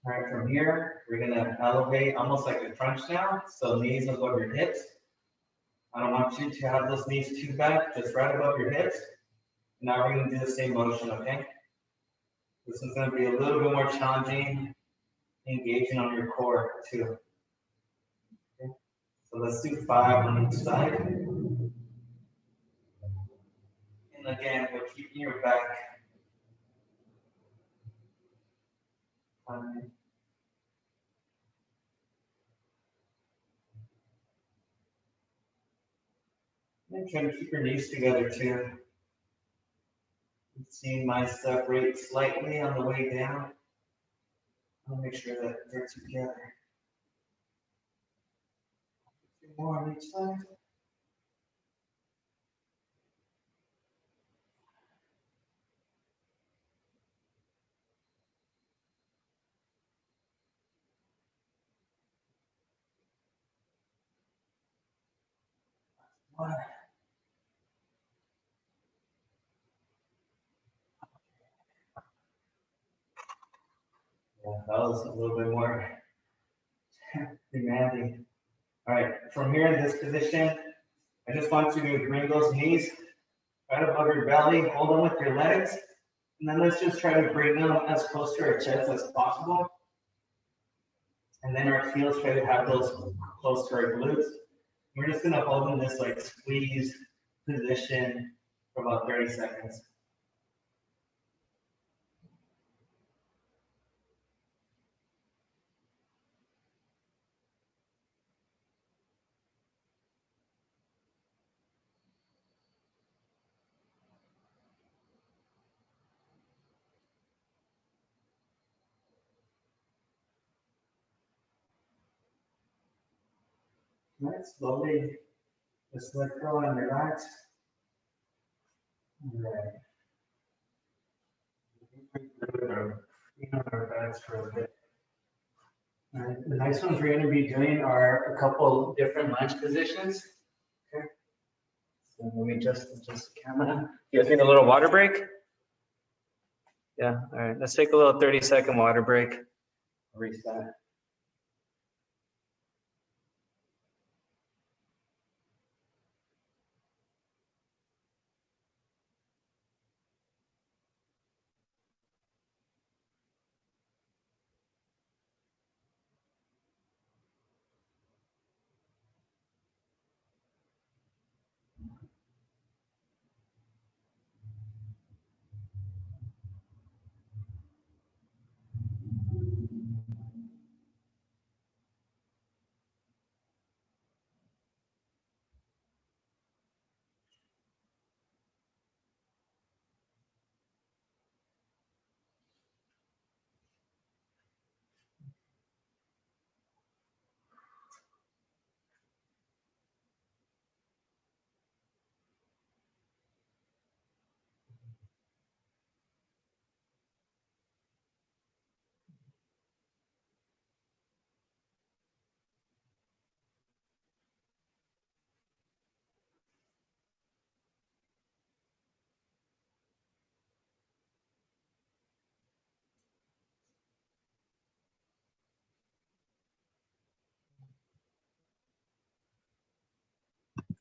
S1: All right, from here, we're gonna elevate almost like a crunch now. So knees above your hips. I don't want you to have those knees too back, just right above your hips. Now we're gonna do the same motion, okay? This is gonna be a little bit more challenging, engaging on your core too. Okay? So let's do 5 on each side. And again, we're keeping your back. And try to keep your knees together too. See mine separate slightly on the way down. I'll make sure that they're together. 2 more on each side. One. Yeah, that was a little bit more demanding. All right, from here in this position, I just want you to bring those knees right above your belly, hold them with your legs, and then let's just try to bring them as close to our chest as possible. And then our heels try to have those close to our glutes. We're just gonna hold in this like squeeze position for about 30 seconds.
S5: Right, slowly, just let go and relax. All right. Feet on our backs for a bit. All right, the next ones we're going to be doing are a couple different lunge positions. Okay. So let me adjust the camera. You guys need a little water break? Yeah, all right. Let's take a little 30-second water break. Reset.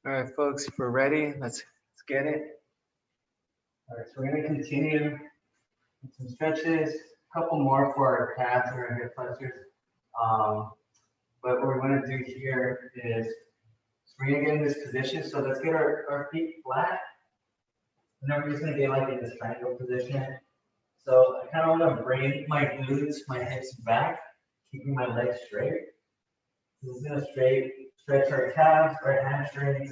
S5: All right, folks, if we're ready, let's get it. All right, so we're going to continue with some stretches, a couple more for our calves or our hip flexors. But what we're going to do here is, so we're going to get in this position. So let's get our feet flat. And then we're just going to get like in this triangle position. So I kind of want to bring my glutes, my hips back, keeping my legs straight. This is going to stretch our calves, our hamstrings,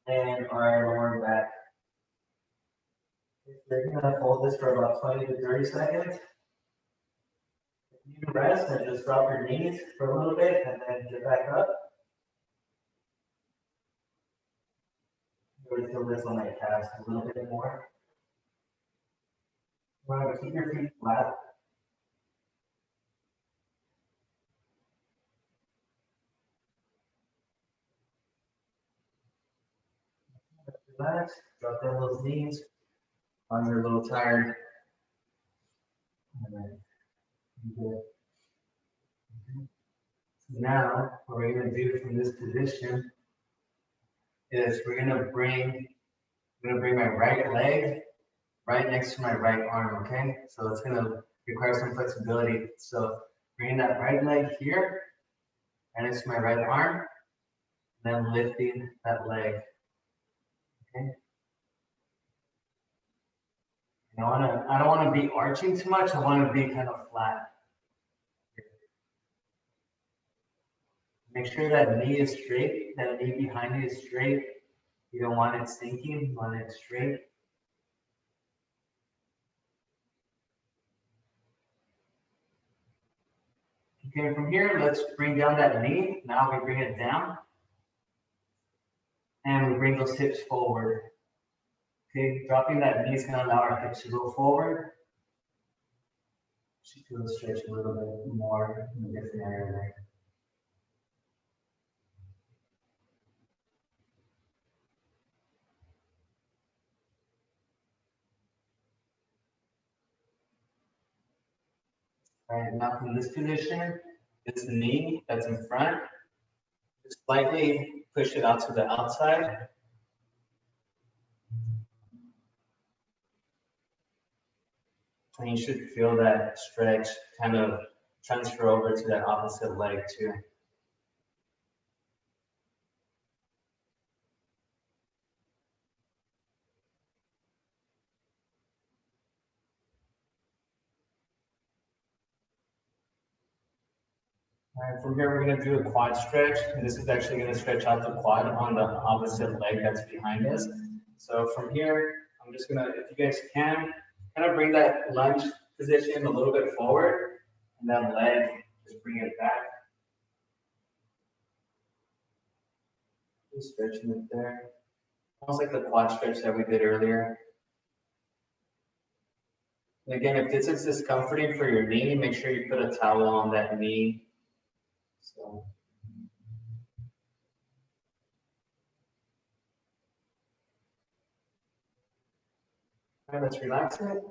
S5: and our lower back. We're going to hold this for about 20 to 30 seconds. You can rest and just drop your knees for a little bit and then get back up. Really feel this on my calves a little bit more. Remember, keep your feet flat. Relax, drop down those knees. Arms are a little tired. And then good. Now, what we're going to do from this position is we're going to bring my right leg right next to my right arm, okay? So it's going to require some flexibility. So bringing that right leg here, right next to my right arm, then lifting that leg, okay? I don't want to be arching too much. I want to be kind of flat. Make sure that knee is straight, that knee behind you is straight. You don't want it sinking, you want it straight. Okay, from here, let's bring down that knee. Now we bring it down. And we bring those hips forward. Okay, dropping that knee is going to allow our hips to go forward. Just feel the stretch a little bit more in a different area there. All right, now from this position, this knee that's in front, just slightly push it out to the outside. And you should feel that stretch kind of transfer over to that opposite leg too. All right, from here, we're going to do a quad stretch. And this is actually going to stretch out the quad on the opposite leg that's behind us. So from here, I'm just going to, if you guys can, kind of bring that lunge position a little bit forward. And that leg, just bring it back.
S1: Just stretching it there. Almost like the quad stretch that we did earlier. And again, if this is discomforting for your knee, make sure you put a towel on that knee. So. All right, let's relax it.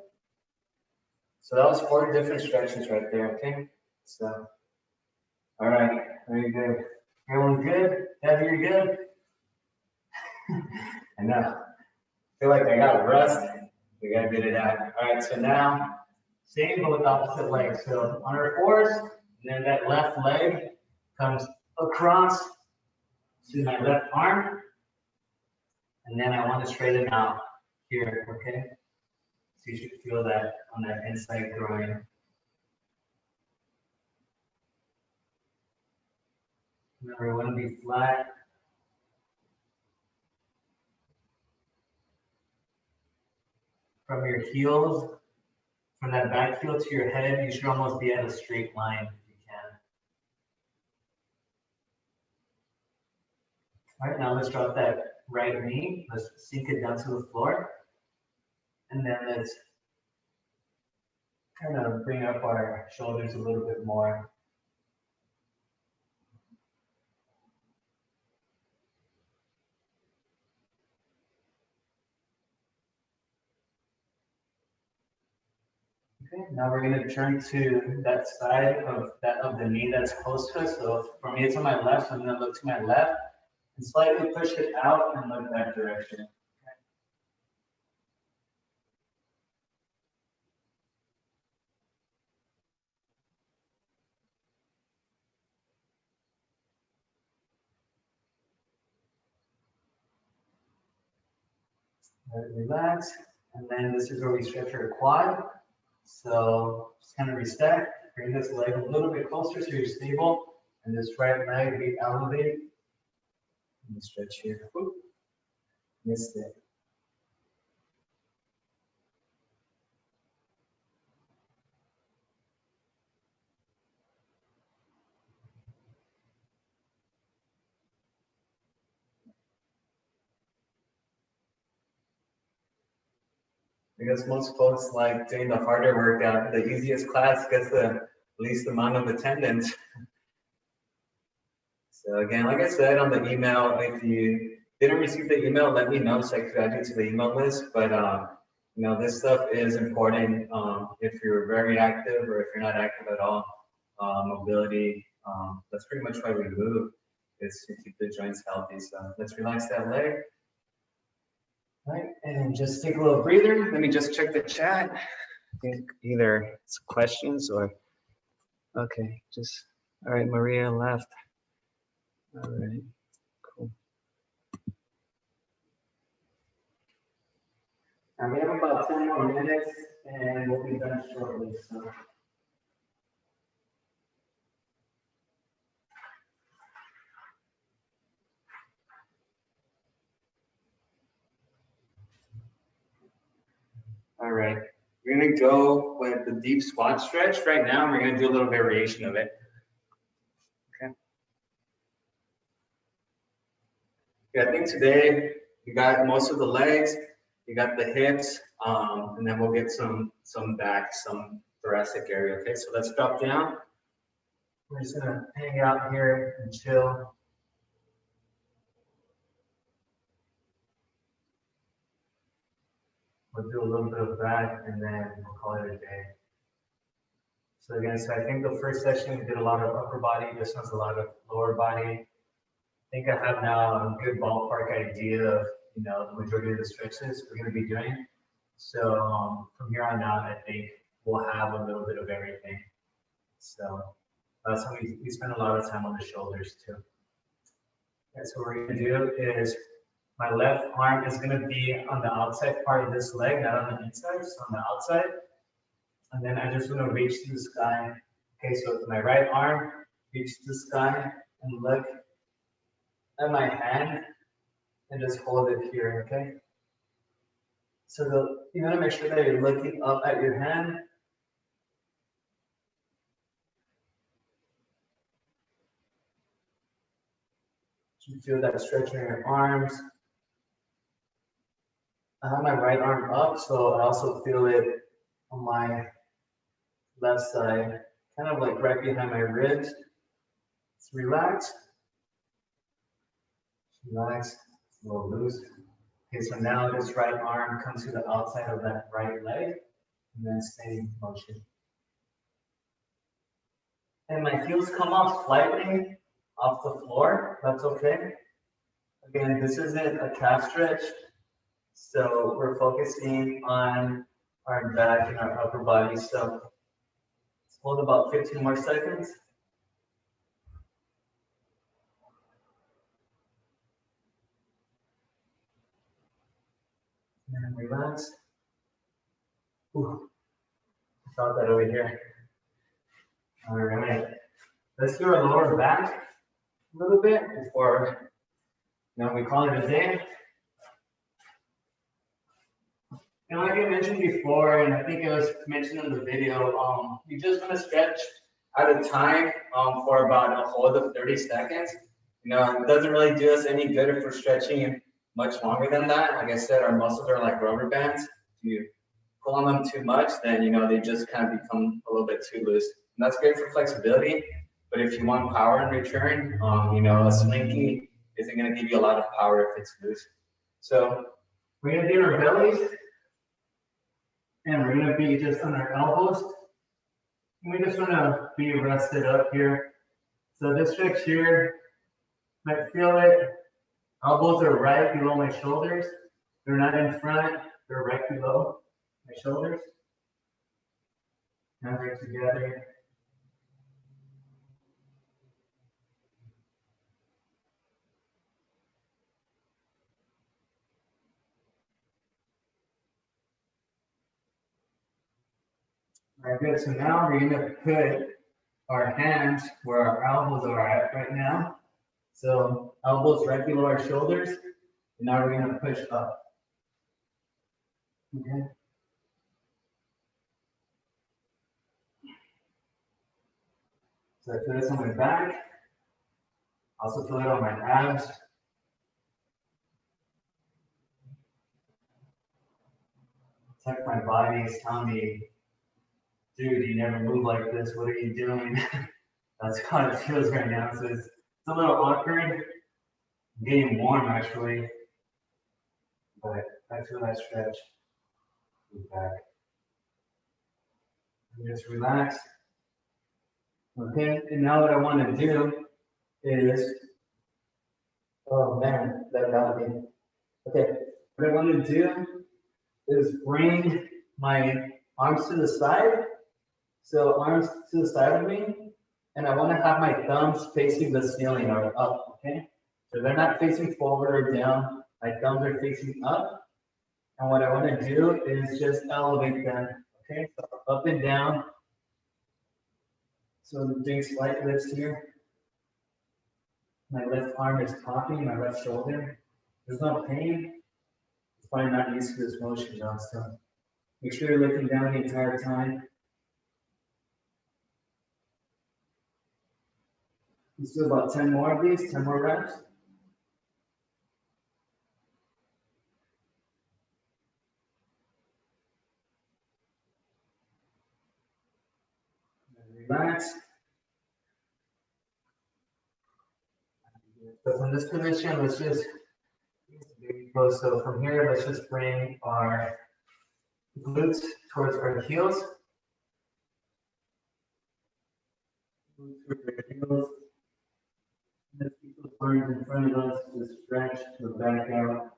S1: So that was 4 different stretches right there, okay? So, all right, very good. Everyone good? Debbie, you're good? I know. I feel like I got rust. We gotta get it out. All right, so now, same but with opposite leg. So on our 4s, and then that left leg comes across to my left arm. And then I want to straighten out here, okay? So you should feel that on that inside groin. Remember, we want to be flat. From your heels, from that back heel to your head, you should almost be at a straight line if you can. All right, now let's drop that right knee. Let's sink it down to the floor. And then let's kind of bring up our shoulders a little bit more. Okay, now we're going to turn to that side of the knee that's close to us. So for me, it's on my left. So I'm going to look to my left and slightly push it out and look that direction. Relax, and then this is where we stretch our quad. So just kind of reset, bring this leg a little bit closer so you're stable, and this right leg be elevated. Let me stretch here. Ooh. Missed it. Because most folks like doing the harder workout, the easiest class gets the least amount of attendance. So again, like I said on the email, if you didn't receive the email, let me know so I could add you to the email list. But you know, this stuff is important if you're very active or if you're not active at all. Mobility, that's pretty much why we move, is to keep the joints healthy. So let's relax that leg. All right, and just take a little breather. Let me just check the chat. I think either it's questions or, okay, just, all right, Maria left. All right, cool. Now we have about 10 more minutes and we'll be done shortly. So. All right, we're gonna go with the deep squat stretch right now. We're gonna do a little variation of it. Okay. Yeah, I think today you got most of the legs, you got the hips, and then we'll get some back, some thoracic area. Okay, so let's drop down. We're just gonna hang out here and chill. We'll do a little bit of that and then we'll call it a day. So again, so I think the first session we did a lot of upper body, this one's a lot of lower body. I think I have now a good ballpark idea of, you know, the majority of the stretches we're gonna be doing. So from here on out, I think we'll have a little bit of everything. So that's when we spend a lot of time on the shoulders too. And so what we're gonna do is my left arm is going to be on the outside part of this leg, not on the inside, so on the outside. And then I just want to reach to the sky. Okay, so with my right arm, reach to the sky and look at my hand and just hold it here, okay? So you want to make sure that you're looking up at your hand. You feel that stretch in your arms. I have my right arm up, so I also feel it on my left side, kind of like right behind my ribs. Just relax. Relax, a little loose. Okay, so now this right arm comes to the outside of that right leg, and then stay in motion. And my heels come off slightly off the floor, that's okay. Again, this isn't a calf stretch, so we're focusing on our back and our upper body. So let's hold about 15 more seconds. And relax. Ooh, I felt that over here. All right, let's do our lower back a little bit before we call it a day. And like I mentioned before, and I think it was mentioned in the video, you just want to stretch at a time for about a hold of 30 seconds. It doesn't really do us any good if we're stretching much longer than that. Like I said, our muscles are like rubber bands. If you pull on them too much, then they just kind of become a little bit too loose. And that's great for flexibility, but if you want power in return, a slinky isn't going to give you a lot of power if it's loose. So we're going to do our bellies, and we're going to be just on our elbows. And we just want to be rested up here. So this stretch here, might feel it. Elbows are right below my shoulders. They're not in front, they're right below my shoulders. Now they're together. All right, good. So now we're going to put our hands where our elbows are at right now. So elbows right below our shoulders. And now we're going to push up. Okay. So I feel this on my back. Also feel it on my abs. It's like my body is telling me, dude, you never move like this. What are you doing? That's how it feels right now. So it's a little awkward. I'm getting warm actually, but I feel that stretch. Move back. And just relax. Okay, and now what I want to do is, oh man, that got me. Okay, what I want to do is bring my arms to the side. So arms to the side of me, and I want to have my thumbs facing the ceiling or up, okay? So they're not facing forward or down, my thumbs are facing up. And what I want to do is just elevate them, okay? So up and down. So I'm doing slight lifts here. My left arm is popping, my left shoulder. There's no pain. It's probably not used to this motion, John. So make sure you're looking down the entire time. Let's do about 10 more of these, 10 more reps. Relax. So from this position, let's just close. So from here, let's just bring our glutes towards our heels. Let's keep those arms in front of us, just stretch to the back out.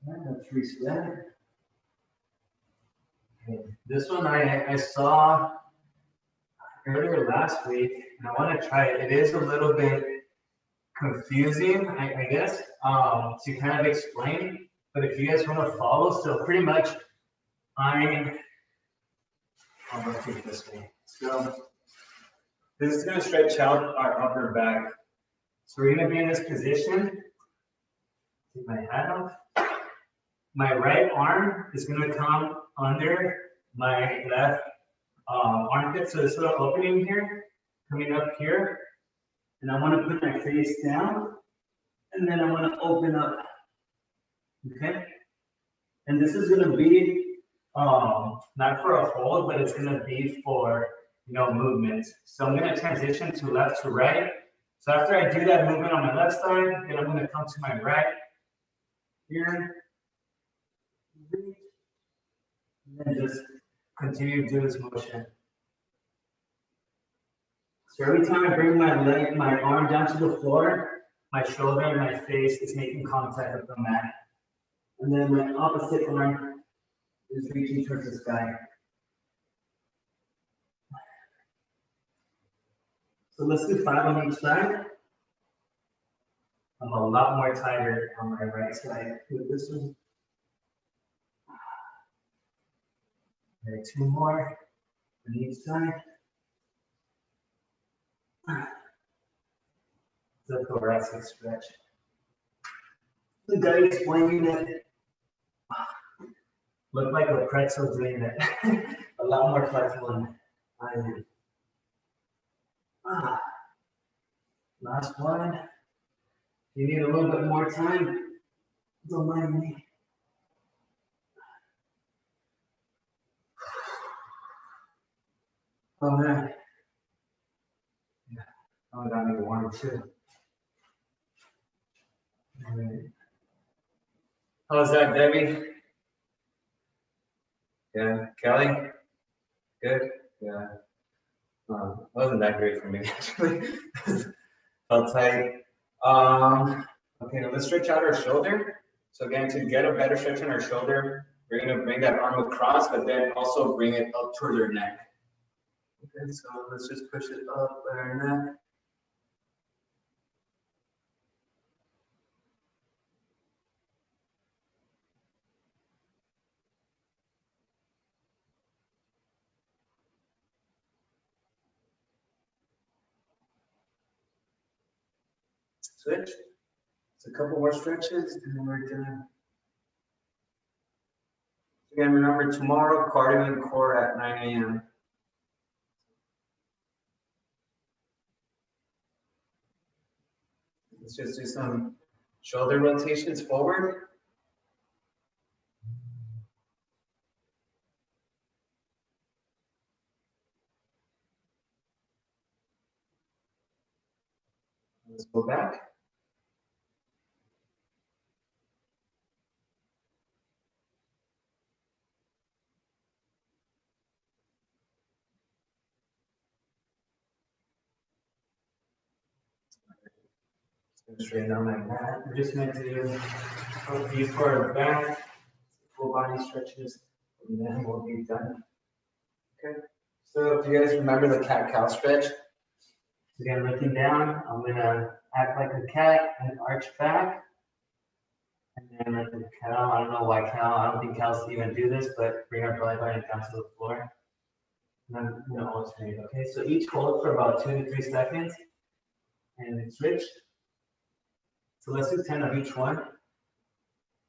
S1: And let's reset. Okay. This one I saw earlier last week, and I want to try it. It is a little bit confusing, I guess, to kind of explain. But if you guys want to follow, so pretty much I'll rotate this way. So this is going to stretch out our upper back. So we're going to be in this position,
S5: Take my hat off. My right arm is gonna come under my left armpit, so this little opening here, coming up here. And I wanna put my face down, and then I wanna open up, okay? And this is gonna be, not for a hold, but it's gonna be for, movement. So I'm gonna transition to left to right. So after I do that movement on my left side, then I'm gonna come to my right here. And then just continue to do this motion. So every time I bring my arm down to the floor, my shoulder and my face is making contact with the mat. And then my opposite arm is reaching towards the sky. So let's do 5 on each side. I'm a lot more tighter on my right side with this one. Okay, 2 more on each side. The thoracic stretch. The guy explaining it looked like a pretzel doing it. A lot more flexible than I am. Last one. You need a little bit more time. Don't mind me. Oh man. Yeah. Oh, I need one or two. All right. How's that, Debbie? Yeah, Kelly? Good? Yeah. Wasn't that great for me, actually. Felt tight. Okay, now let's stretch out our shoulder. So again, to get a better stretch on our shoulder, we're gonna bring that arm across, but then also bring it up towards our neck. Okay, so let's just push it up by our neck. Switch. It's a couple more stretches and then we're done. Again, remember tomorrow, cardio and core at 9 a.m. Let's just do some shoulder rotations forward. Let's go back. Straighten out my back. We're just going to do a few for our back, full body stretches, and then we'll be done. Okay. So if you guys remember the cat-cow stretch, again, looking down, I'm going to act like a cat and arch back. And then like a cow, I don't know why cow, I don't think cows even do this, but bring our belly button down to the floor. And then I'm going to alternate, okay? So each hold for about 2 to 3 seconds, and then switch. So let's do 10 of each one.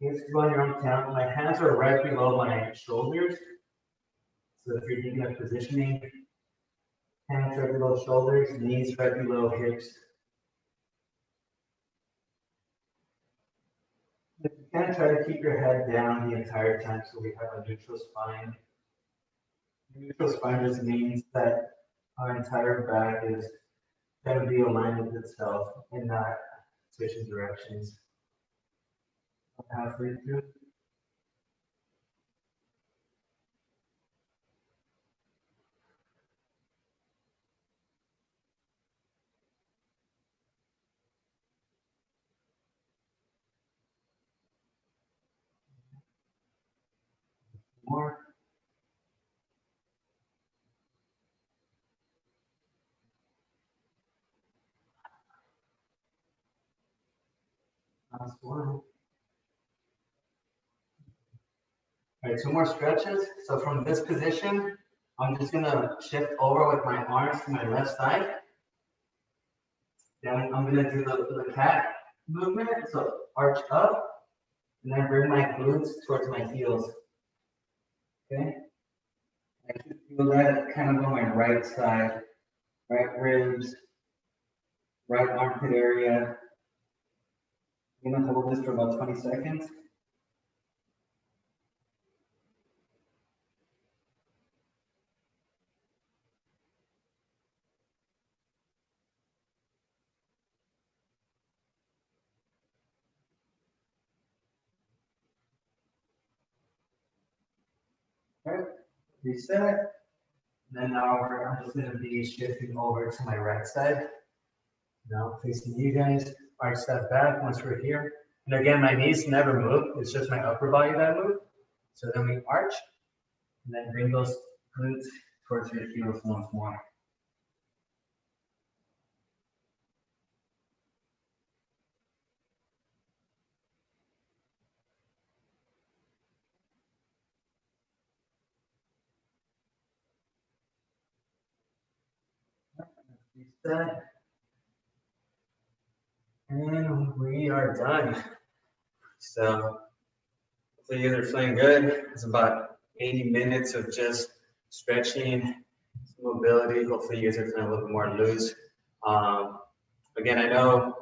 S5: You have to go on your own count. My hands are right below my shoulders. So if you're thinking of positioning, hands right below shoulders, knees right below hips. If you can, try to keep your head down the entire time so we have a neutral spine. Neutral spine just means that our entire back is going to be aligned with itself and not switching directions. Halfway through. More. Last one. All right, 2 more stretches. So from this position, I'm just gonna shift over with my arms to my left side. Then I'm gonna do the cat movement. So arch up,
S1: And then bring my glutes towards my heels. Okay? I should feel that kind of on my right side, right ribs, right armpit area. I'm gonna hold this for about 20 seconds. All right, reset. And then now I'm just gonna be shifting over to my right side. Now facing you guys, arch step back once we're here. And again, my knees never move. It's just my upper body that move. So then we arch, and then bring those glutes towards your heels once more. Reset. And we are done. So hopefully you guys are feeling good. It's about 80 minutes of just stretching, mobility. Hopefully you guys are feeling a little bit more loose. Again, I know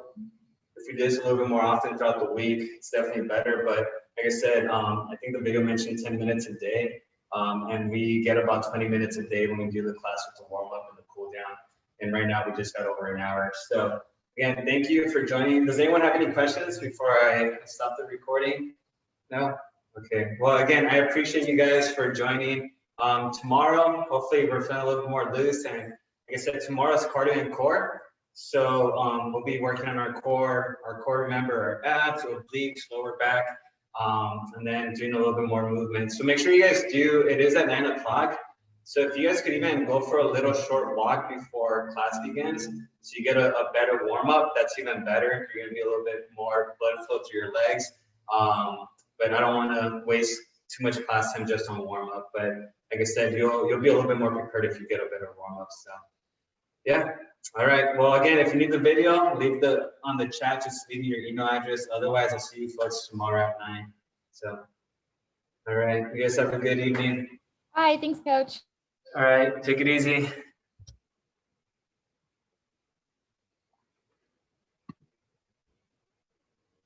S1: if we do this a little bit more often throughout the week, it's definitely better. But like I said, I think the video mentioned 10 minutes a day. And we get about 20 minutes a day when we do the class with the warm up and the cool down. And right now we just got over an hour. So again, thank you for joining. Does anyone have any questions before I stop the recording? No? Okay. Well, again, I appreciate you guys for joining. Tomorrow, hopefully we're feeling a little more loose. And like I said, tomorrow's cardio and core. So we'll be working on our core, remember, our abs, obliques, lower back, and then doing a little bit more movement. So make sure you guys do, it is at 9 o'clock. So if you guys could even go for a little short walk before class begins, so you get a better warm up, that's even better. You're gonna be a little bit more blood flow to your legs. But I don't wanna waste too much class time just on warm up. But like I said, you'll be a little bit more prepared if you get a better warm up, so. Yeah. All right. Well, again, if you need the video, leave on the chat. Just leave me your email address. Otherwise, I'll see you folks tomorrow at 9. So, all right. You guys have a good evening.
S4: Bye. Thanks, Coach.
S1: All right. Take it easy.